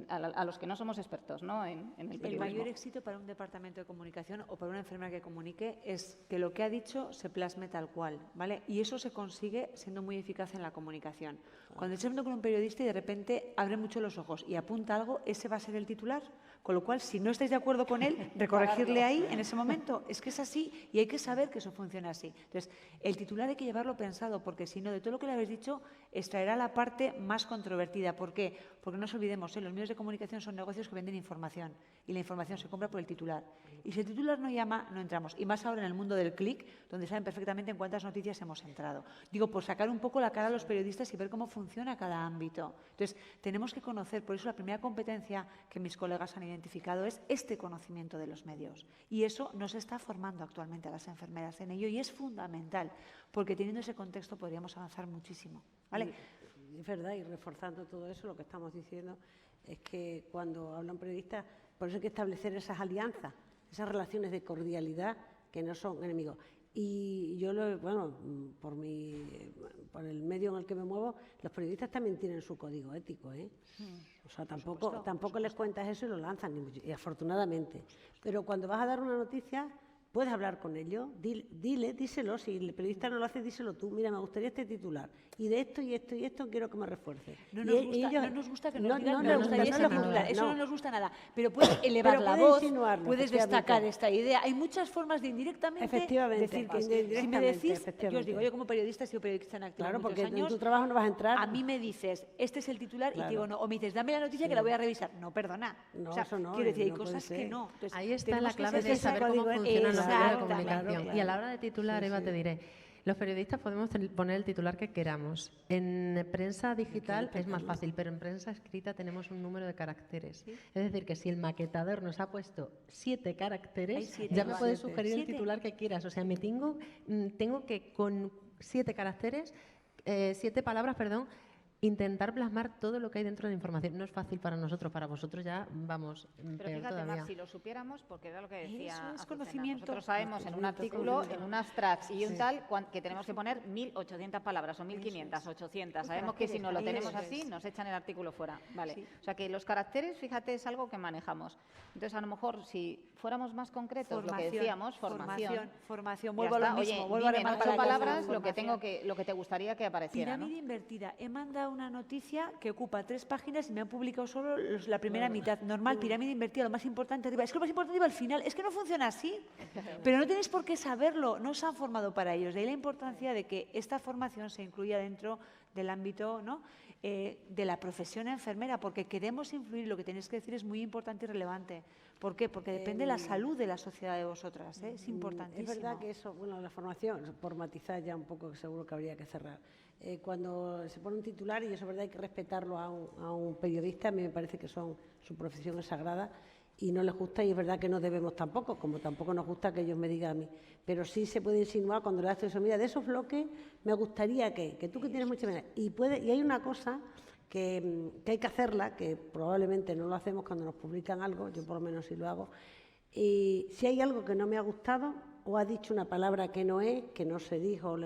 E: a los que no somos expertos, ¿no?, en el periodismo. periodismo.
C: El mayor éxito para un departamento de comunicación o para una enfermera que comunique es que lo que ha dicho se plasme tal cual, ¿vale? Y eso se consigue siendo muy eficaz en la comunicación. Cuando estás hablando con un periodista y de repente abre mucho los ojos y apunta algo, ese va a ser el titular. Con lo cual, si no estáis de acuerdo con él, recorregirle ahí en ese momento. Es que es así y hay que saber que eso funciona así. Entonces, el titular hay que llevarlo pensado porque si no, de todo lo que le habéis dicho, extraerá la parte más controvertida. ¿Por qué? Porque no nos olvidemos, los medios de comunicación son negocios que venden información y la información se compra por el titular. Y si el titular no llama, no entramos. Y más ahora en el mundo del clic, donde saben perfectamente en cuántas noticias hemos entrado. Digo, por sacar un poco la cara a los periodistas y ver cómo funciona cada ámbito. Entonces, tenemos que conocer, por eso la primera competencia que mis colegas han identificado es este conocimiento de los medios. Y eso nos está formando actualmente a las enfermeras en ello y es fundamental, porque teniendo ese contexto podríamos avanzar muchísimo. ¿Vale?
D: Y es verdad, y reforzando todo eso, lo que estamos diciendo es que cuando hablan periodistas, por eso hay que establecer esas alianzas, esas relaciones de cordialidad que no son enemigos. Y yo, por el medio en el que me muevo, los periodistas también tienen su código ético, ¿eh? O sea, tampoco les cuentas eso y lo lanzan, y afortunadamente. Pero cuando vas a dar una noticia, puedes hablar con ellos, díselo, si el periodista no lo hace, díselo tú. Mira, me gustaría este titular, y de esto y esto y esto quiero que me refuerce.
C: No nos gusta que nos digan,
D: no
C: me gustaría ese titular, eso no nos gusta nada. Pero puedes elevar la voz, puedes destacar esta idea. Hay muchas formas de indirectamente decir que si me decís, yo os digo, yo como periodista he sido periodista en activo muchos
D: porque
C: años,
D: en tu trabajo no vas a entrar.
C: A mí me dices, este es el titular, y te digo no, o me dices, dame la noticia que la voy a revisar. No, perdona.
D: No,
C: o sea,
D: eso no,
C: quiero decir, hay
D: no
C: cosas
D: puede
C: que
D: ser.
C: no. Entonces,
B: ahí está la clave de
C: ese
B: saber cómo
C: código
B: funcionan los medios de
C: exactamente.
B: comunicación. Y a la hora de titular, Eva, te diré, los periodistas podemos poner el titular que queramos. En prensa digital es más fácil, pero en prensa escrita tenemos un número de caracteres. Es decir, que si el maquetador nos ha puesto 7 caracteres, ya me puedes sugerir el titular que quieras. O sea, tengo que con 7 caracteres, 7 palabras, perdón, intentar plasmar todo lo que hay dentro de la información. No es fácil para nosotros, para vosotros ya vamos
E: Pero
B: peor
E: fíjate,
B: todavía.
E: Mar, si lo supiéramos, porque era lo que decía
C: Eso es
E: Azucena.
C: conocimiento.
E: Nosotros sabemos en un artículo, en un abstract y un tal, que tenemos que poner 1.800 palabras o 1.500, 800. Sabemos que si no lo tenemos así, nos echan el artículo fuera. Vale. O sea que los caracteres, fíjate, es algo que manejamos. Entonces, a lo mejor, si fuéramos más concretos, lo que decíamos, formación.
C: Vuelvo a lo mismo. Vuelvo a
E: dime en
C: remarcar
E: 8
C: la
E: palabras
C: formación.
E: lo que te gustaría que apareciera, ¿no?
C: Pirámide invertida. He mandado una noticia que ocupa 3 páginas y me han publicado solo la primera mitad. Normal, pirámide invertida, lo más importante arriba. Es que lo más importante iba al final. Es que no funciona así. Pero no tenéis por qué saberlo. No os han formado para ellos. De ahí la importancia de que esta formación se incluya dentro del ámbito, ¿no?, de la profesión enfermera, porque queremos influir. Lo que tenéis que decir es muy importante y relevante. ¿Por qué? Porque depende de la salud de la sociedad de vosotras. Es importantísimo.
D: Es verdad que eso, la formación, por matizar ya un poco, que seguro que habría que cerrar. Cuando se pone un titular, y eso es verdad, hay que respetarlo a un periodista, a mí me parece que su profesión es sagrada y no les gusta, y es verdad que no debemos tampoco, como tampoco nos gusta que ellos me digan a mí. Pero sí se puede insinuar cuando le haces eso, mira, de esos bloques me gustaría que tú que tienes mucha manera. Y hay una cosa que hay que hacerla, que probablemente no lo hacemos cuando nos publican algo, yo por lo menos sí lo hago, y si hay algo que no me ha gustado o ha dicho una palabra que no es, que no se dijo,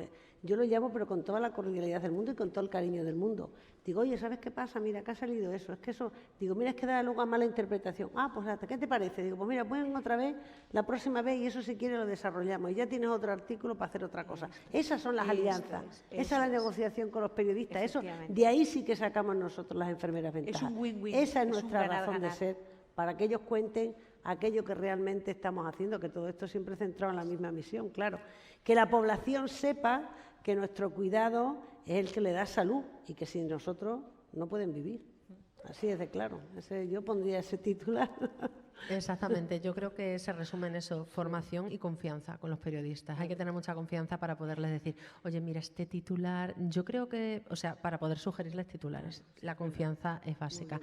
D: yo lo llamo pero con toda la cordialidad del mundo y con todo el cariño del mundo. Digo, oye, ¿sabes qué pasa? Mira, que ha salido eso. Es que eso, digo, mira, es que da luego a mala interpretación. Ah, pues hasta, ¿qué te parece? Digo, pues mira, pueden otra vez, la próxima vez, y eso si quieres lo desarrollamos. Y ya tienes otro artículo para hacer otra cosa. Esas son las alianzas. Esa es la negociación con los periodistas. Eso, de ahí sí que sacamos nosotros las enfermeras ventajas.
C: Es un win-win.
D: Esa es nuestra razón de ser, para que ellos cuenten aquello que realmente estamos haciendo, que todo esto siempre centrado en la misma misión, claro. Que la población sepa que nuestro cuidado es el que le da salud y que sin nosotros no pueden vivir. Así es de claro. Yo pondría ese titular.
B: Exactamente, yo creo que se resume en eso, formación y confianza con los periodistas. Hay que tener mucha confianza para poderles decir, oye, mira, este titular, yo creo que, o sea, para poder sugerirles titulares, la confianza es básica.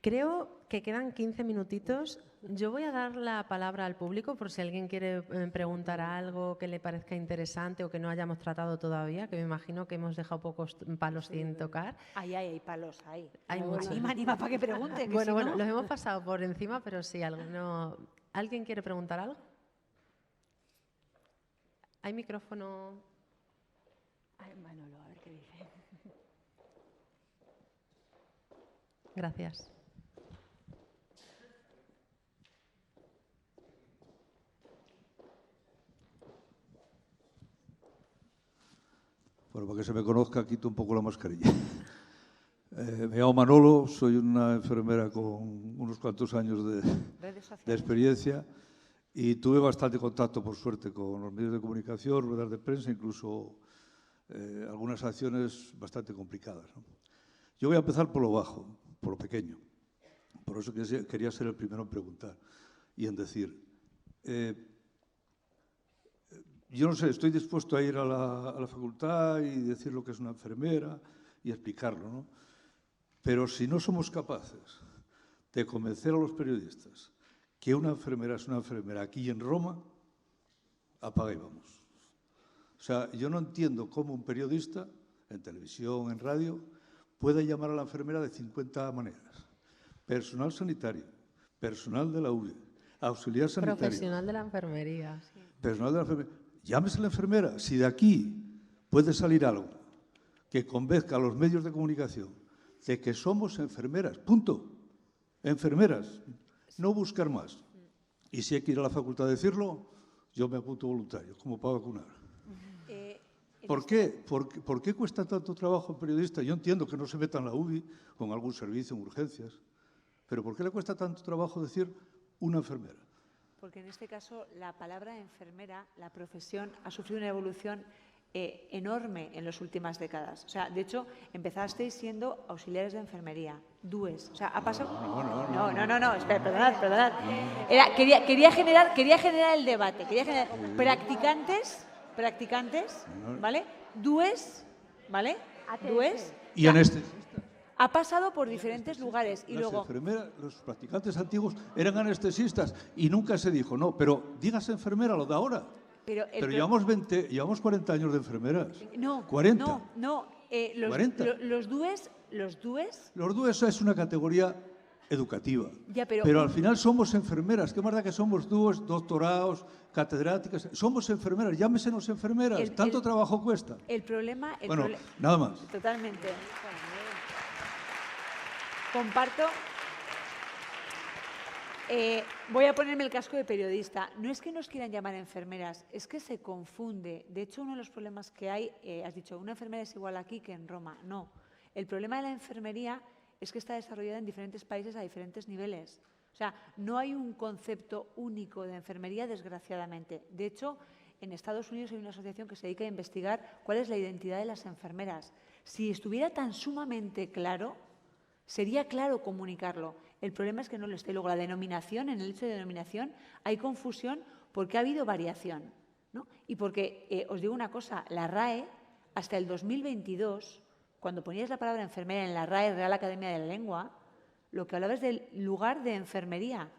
B: Creo que quedan 15 minutitos. Yo voy a dar la palabra al público por si alguien quiere preguntar algo que le parezca interesante o que no hayamos tratado todavía, que me imagino que hemos dejado pocos palos sin tocar.
C: Hay palos, hay.
B: Hay muchos.
C: Anima para que pregunten.
B: Bueno, los hemos pasado por encima, pero sí, ¿alguien quiere preguntar algo? ¿Hay micrófono?
F: Manolo, a ver qué dice.
B: Gracias.
G: Bueno, para que se me conozca, quito un poco la mascarilla. Me llamo Manolo, soy una enfermera con unos cuantos años de experiencia y tuve bastante contacto, por suerte, con los medios de comunicación, ruedas de prensa, incluso algunas acciones bastante complicadas, ¿no? Yo voy a empezar por lo bajo, por lo pequeño. Por eso quería ser el primero en preguntar y en decir, yo no sé, estoy dispuesto a ir a la facultad y decir lo que es una enfermera y explicarlo, ¿no? Pero si no somos capaces de convencer a los periodistas que una enfermera es una enfermera aquí en Roma, apaga y vamos. O sea, yo no entiendo cómo un periodista, en televisión, en radio, puede llamar a la enfermera de 50 maneras. Personal sanitario, personal de la UVE, auxiliar sanitario.
B: Profesional de la enfermería. Sí.
G: Personal de la enfermería. Llámese a la enfermera. Si de aquí puede salir algo que convenzca a los medios de comunicación de que somos enfermeras, punto. Enfermeras, no buscar más. Y si hay que ir a la facultad a decirlo, yo me apunto voluntario, como para vacunar. ¿Por qué? ¿Por qué cuesta tanto trabajo al periodista? Yo entiendo que no se meta en la UBI o en algún servicio, en urgencias, pero ¿por qué le cuesta tanto trabajo decir una enfermera?
C: Porque en este caso la palabra enfermera, la profesión, ha sufrido una evolución enorme en las últimas décadas. O sea, de hecho, empezasteis siendo auxiliares de enfermería, DUES. O sea, ha pasado... No, espera, perdonad. Quería generar el debate. Practicantes, ¿vale? DUES, ¿vale? DUES.
G: Y anestesistas.
C: Ha pasado por diferentes lugares y luego...
G: Enfermeras, los practicantes antiguos eran anestesistas y nunca se dijo, no, pero dígase enfermera lo de ahora. Pero llevamos 40 años de enfermeras.
C: No,
G: 40.
C: No.
G: 40.
C: Los DUES... Los
G: DUES es una categoría educativa.
C: Ya,
G: pero al final somos enfermeras. ¿Qué más da que somos DUES, doctorados, catedráticas? Somos enfermeras, llámesenos enfermeras. Tanto trabajo cuesta.
C: El problema...
G: Nada más.
C: Totalmente. Comparto. Voy a ponerme el casco de periodista. No es que nos quieran llamar enfermeras, es que se confunde. De hecho, uno de los problemas que hay, has dicho, una enfermera es igual aquí que en Roma. No. El problema de la enfermería es que está desarrollada en diferentes países a diferentes niveles. O sea, no hay un concepto único de enfermería, desgraciadamente. De hecho, en Estados Unidos hay una asociación que se dedica a investigar cuál es la identidad de las enfermeras. Si estuviera tan sumamente claro, sería claro comunicarlo. El problema es que no lo esté. Luego, la denominación, en el hecho de denominación, hay confusión porque ha habido variación, ¿no? Y porque, os digo una cosa, la RAE, hasta el 2022, cuando ponías la palabra enfermera en la RAE, Real Academia de la Lengua, lo que hablaba es del lugar de enfermería.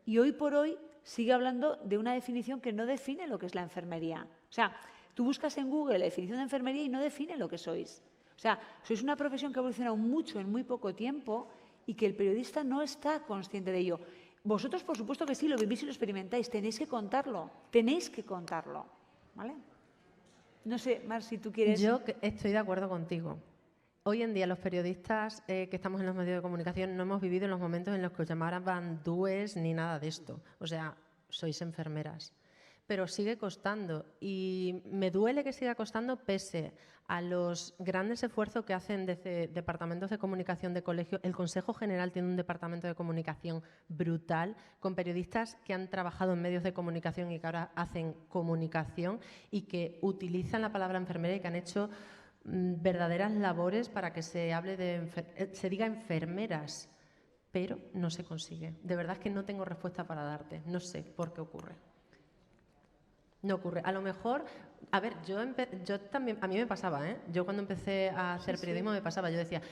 C: Y hoy por hoy sigue hablando de una definición que no define lo que es la enfermería. O sea, tú buscas en Google la definición de enfermería y no define lo que sois. O sea, sois una profesión que ha evolucionado mucho en muy poco tiempo y que el periodista no está consciente de ello. Vosotros, por supuesto que sí, lo vivís y lo experimentáis. Tenéis que contarlo. ¿Vale? No sé, Mar, si tú quieres...
B: Yo estoy de acuerdo contigo. Hoy en día los periodistas que estamos en los medios de comunicación no hemos vivido los momentos en los que os llamaban DUES ni nada de esto. O sea, sois enfermeras. Pero sigue costando y me duele que siga costando pese a los grandes esfuerzos que hacen desde departamentos de comunicación de colegio. El Consejo General tiene un departamento de comunicación brutal con periodistas que han trabajado en medios de comunicación y que ahora hacen comunicación y que utilizan la palabra enfermera y que han hecho verdaderas labores para que se hable se diga enfermeras, pero no se consigue. De verdad es que no tengo respuesta para darte. No sé por qué ocurre. No ocurre. A lo mejor, a ver, yo también, a mí me pasaba, ¿eh? Yo cuando empecé a hacer periodismo me pasaba, yo decía,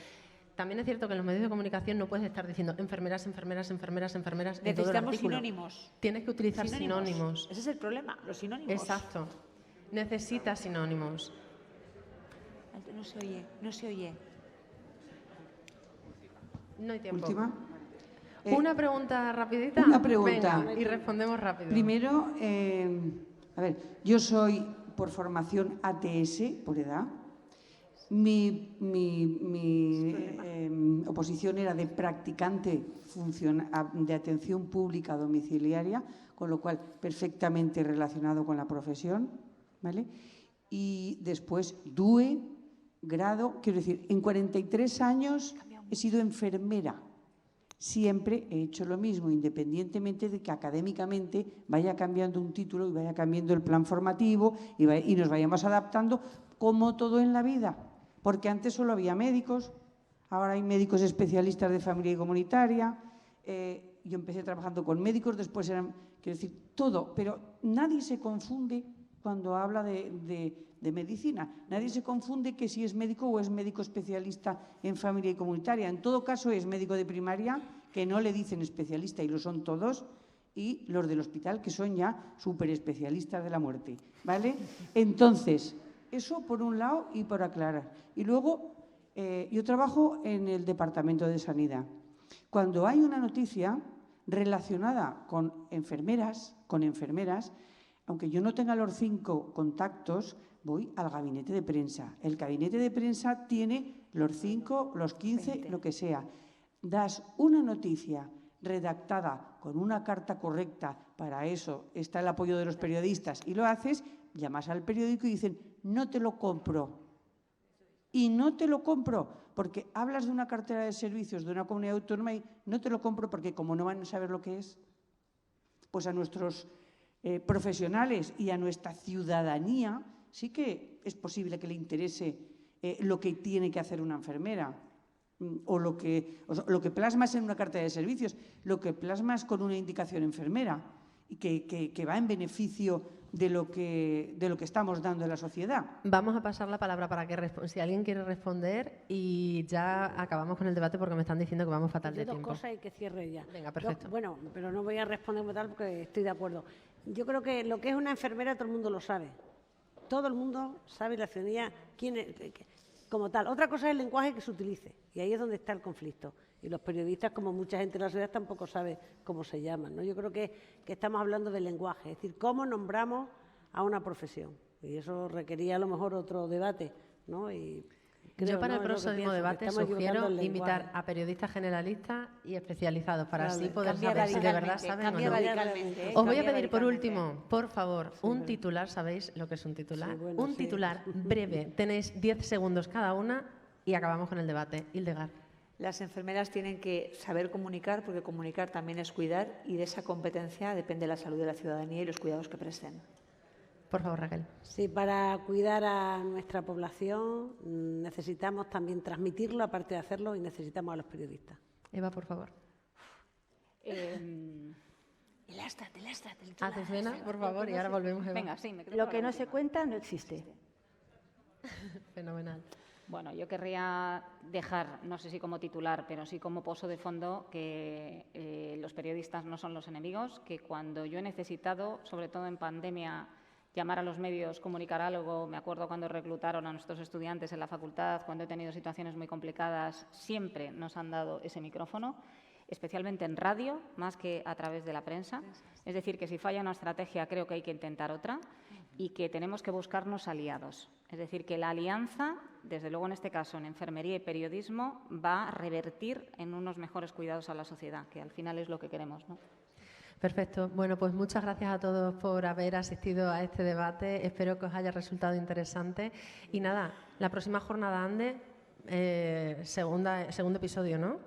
B: también es cierto que en los medios de comunicación no puedes estar diciendo enfermeras en todo el artículo.
C: Necesitamos sinónimos.
B: Tienes que utilizar sinónimos.
C: Ese es el problema, los sinónimos.
B: Exacto. Necesitas sinónimos.
C: No se oye.
B: No hay tiempo.
H: Última.
B: Una pregunta rapidita.
H: Una pregunta.
B: Venga, y respondemos rápido.
H: Primero, a ver, yo soy por formación ATS, por edad. Mi oposición era de practicante de atención pública domiciliaria, con lo cual perfectamente relacionado con la profesión, ¿vale? y después DUE, grado. Quiero decir, en 43 años he sido enfermera. Siempre he hecho lo mismo, independientemente de que académicamente vaya cambiando un título y vaya cambiando el plan formativo y nos vayamos adaptando, como todo en la vida. Porque antes solo había médicos, ahora hay médicos especialistas de familia y comunitaria. Yo empecé trabajando con médicos, después eran, quiero decir, todo. Pero nadie se confunde cuando habla de medicina. Nadie se confunde que si es médico o es médico especialista en familia y comunitaria. En todo caso es médico de primaria, que no le dicen especialista y lo son todos, y los del hospital, que son ya súper especialistas de la muerte, ¿vale? Entonces, eso por un lado y por aclarar. Y luego, yo trabajo en el Departamento de Sanidad. Cuando hay una noticia relacionada con enfermeras, aunque yo no tenga los 5 contactos, voy al gabinete de prensa. El gabinete de prensa tiene los 5, los 15, 20. Lo que sea. Das una noticia redactada con una carta correcta, para eso está el apoyo de los periodistas, y lo haces, llamas al periódico y dicen, no te lo compro. Y no te lo compro, porque hablas de una cartera de servicios de una comunidad autónoma y no te lo compro porque como no van a saber lo que es, pues a nuestros profesionales y a nuestra ciudadanía sí que es posible que le interese lo que tiene que hacer una enfermera o lo que plasmas en una carta de servicios, lo que plasmas con una indicación enfermera y que va en beneficio de lo que estamos dando a la sociedad.
B: Vamos a pasar la palabra para que si alguien quiere responder y ya acabamos con el debate porque me están diciendo que vamos fatal de tiempo.
D: Dos cosas y que cierre ya.
B: Venga, perfecto.
D: Bueno, pero no voy a responder como tal porque estoy de acuerdo. Yo creo que lo que es una enfermera todo el mundo lo sabe. Todo el mundo sabe, la ciudadanía, quién es, como tal. Otra cosa es el lenguaje que se utilice y ahí es donde está el conflicto. Y los periodistas, como mucha gente de la sociedad, tampoco sabe cómo se llaman, ¿no? Yo creo que estamos hablando del lenguaje, es decir, cómo nombramos a una profesión. Y eso requería a lo mejor otro debate, ¿no? Y creo,
B: yo para el próximo debate sugiero invitar a periodistas generalistas y especializados para así poder saber si de verdad saben o no. Os voy a pedir por último, por favor, un titular. ¿Sabéis lo que es un titular? Sí, bueno, un titular breve. Tenéis 10 segundos cada una y acabamos con el debate. Hildegard.
C: Las enfermeras tienen que saber comunicar, porque comunicar también es cuidar, y de esa competencia depende la salud de la ciudadanía y los cuidados que presten.
B: Por favor, Raquel.
D: Sí, para cuidar a nuestra población necesitamos también transmitirlo, aparte de hacerlo, y necesitamos a los periodistas.
B: Eva, por favor.
F: El titular.
B: Azucena, por favor, y ahora volvemos, Eva.
F: Venga, sí, me quedo lo que no se cuenta no existe.
B: Fenomenal.
E: Bueno, yo querría dejar, no sé si como titular, pero sí como pozo de fondo, que los periodistas no son los enemigos, que cuando yo he necesitado, sobre todo en pandemia, llamar a los medios, comunicar algo, me acuerdo cuando reclutaron a nuestros estudiantes en la facultad, cuando he tenido situaciones muy complicadas, siempre nos han dado ese micrófono, especialmente en radio, más que a través de la prensa. Es decir, que si falla una estrategia, creo que hay que intentar otra y que tenemos que buscarnos aliados. Es decir, que la alianza, desde luego en este caso en enfermería y periodismo, va a revertir en unos mejores cuidados a la sociedad, que al final es lo que queremos, ¿no?
B: Perfecto. Bueno, pues muchas gracias a todos por haber asistido a este debate. Espero que os haya resultado interesante. Y nada, la próxima jornada ANDE, segundo episodio, ¿no?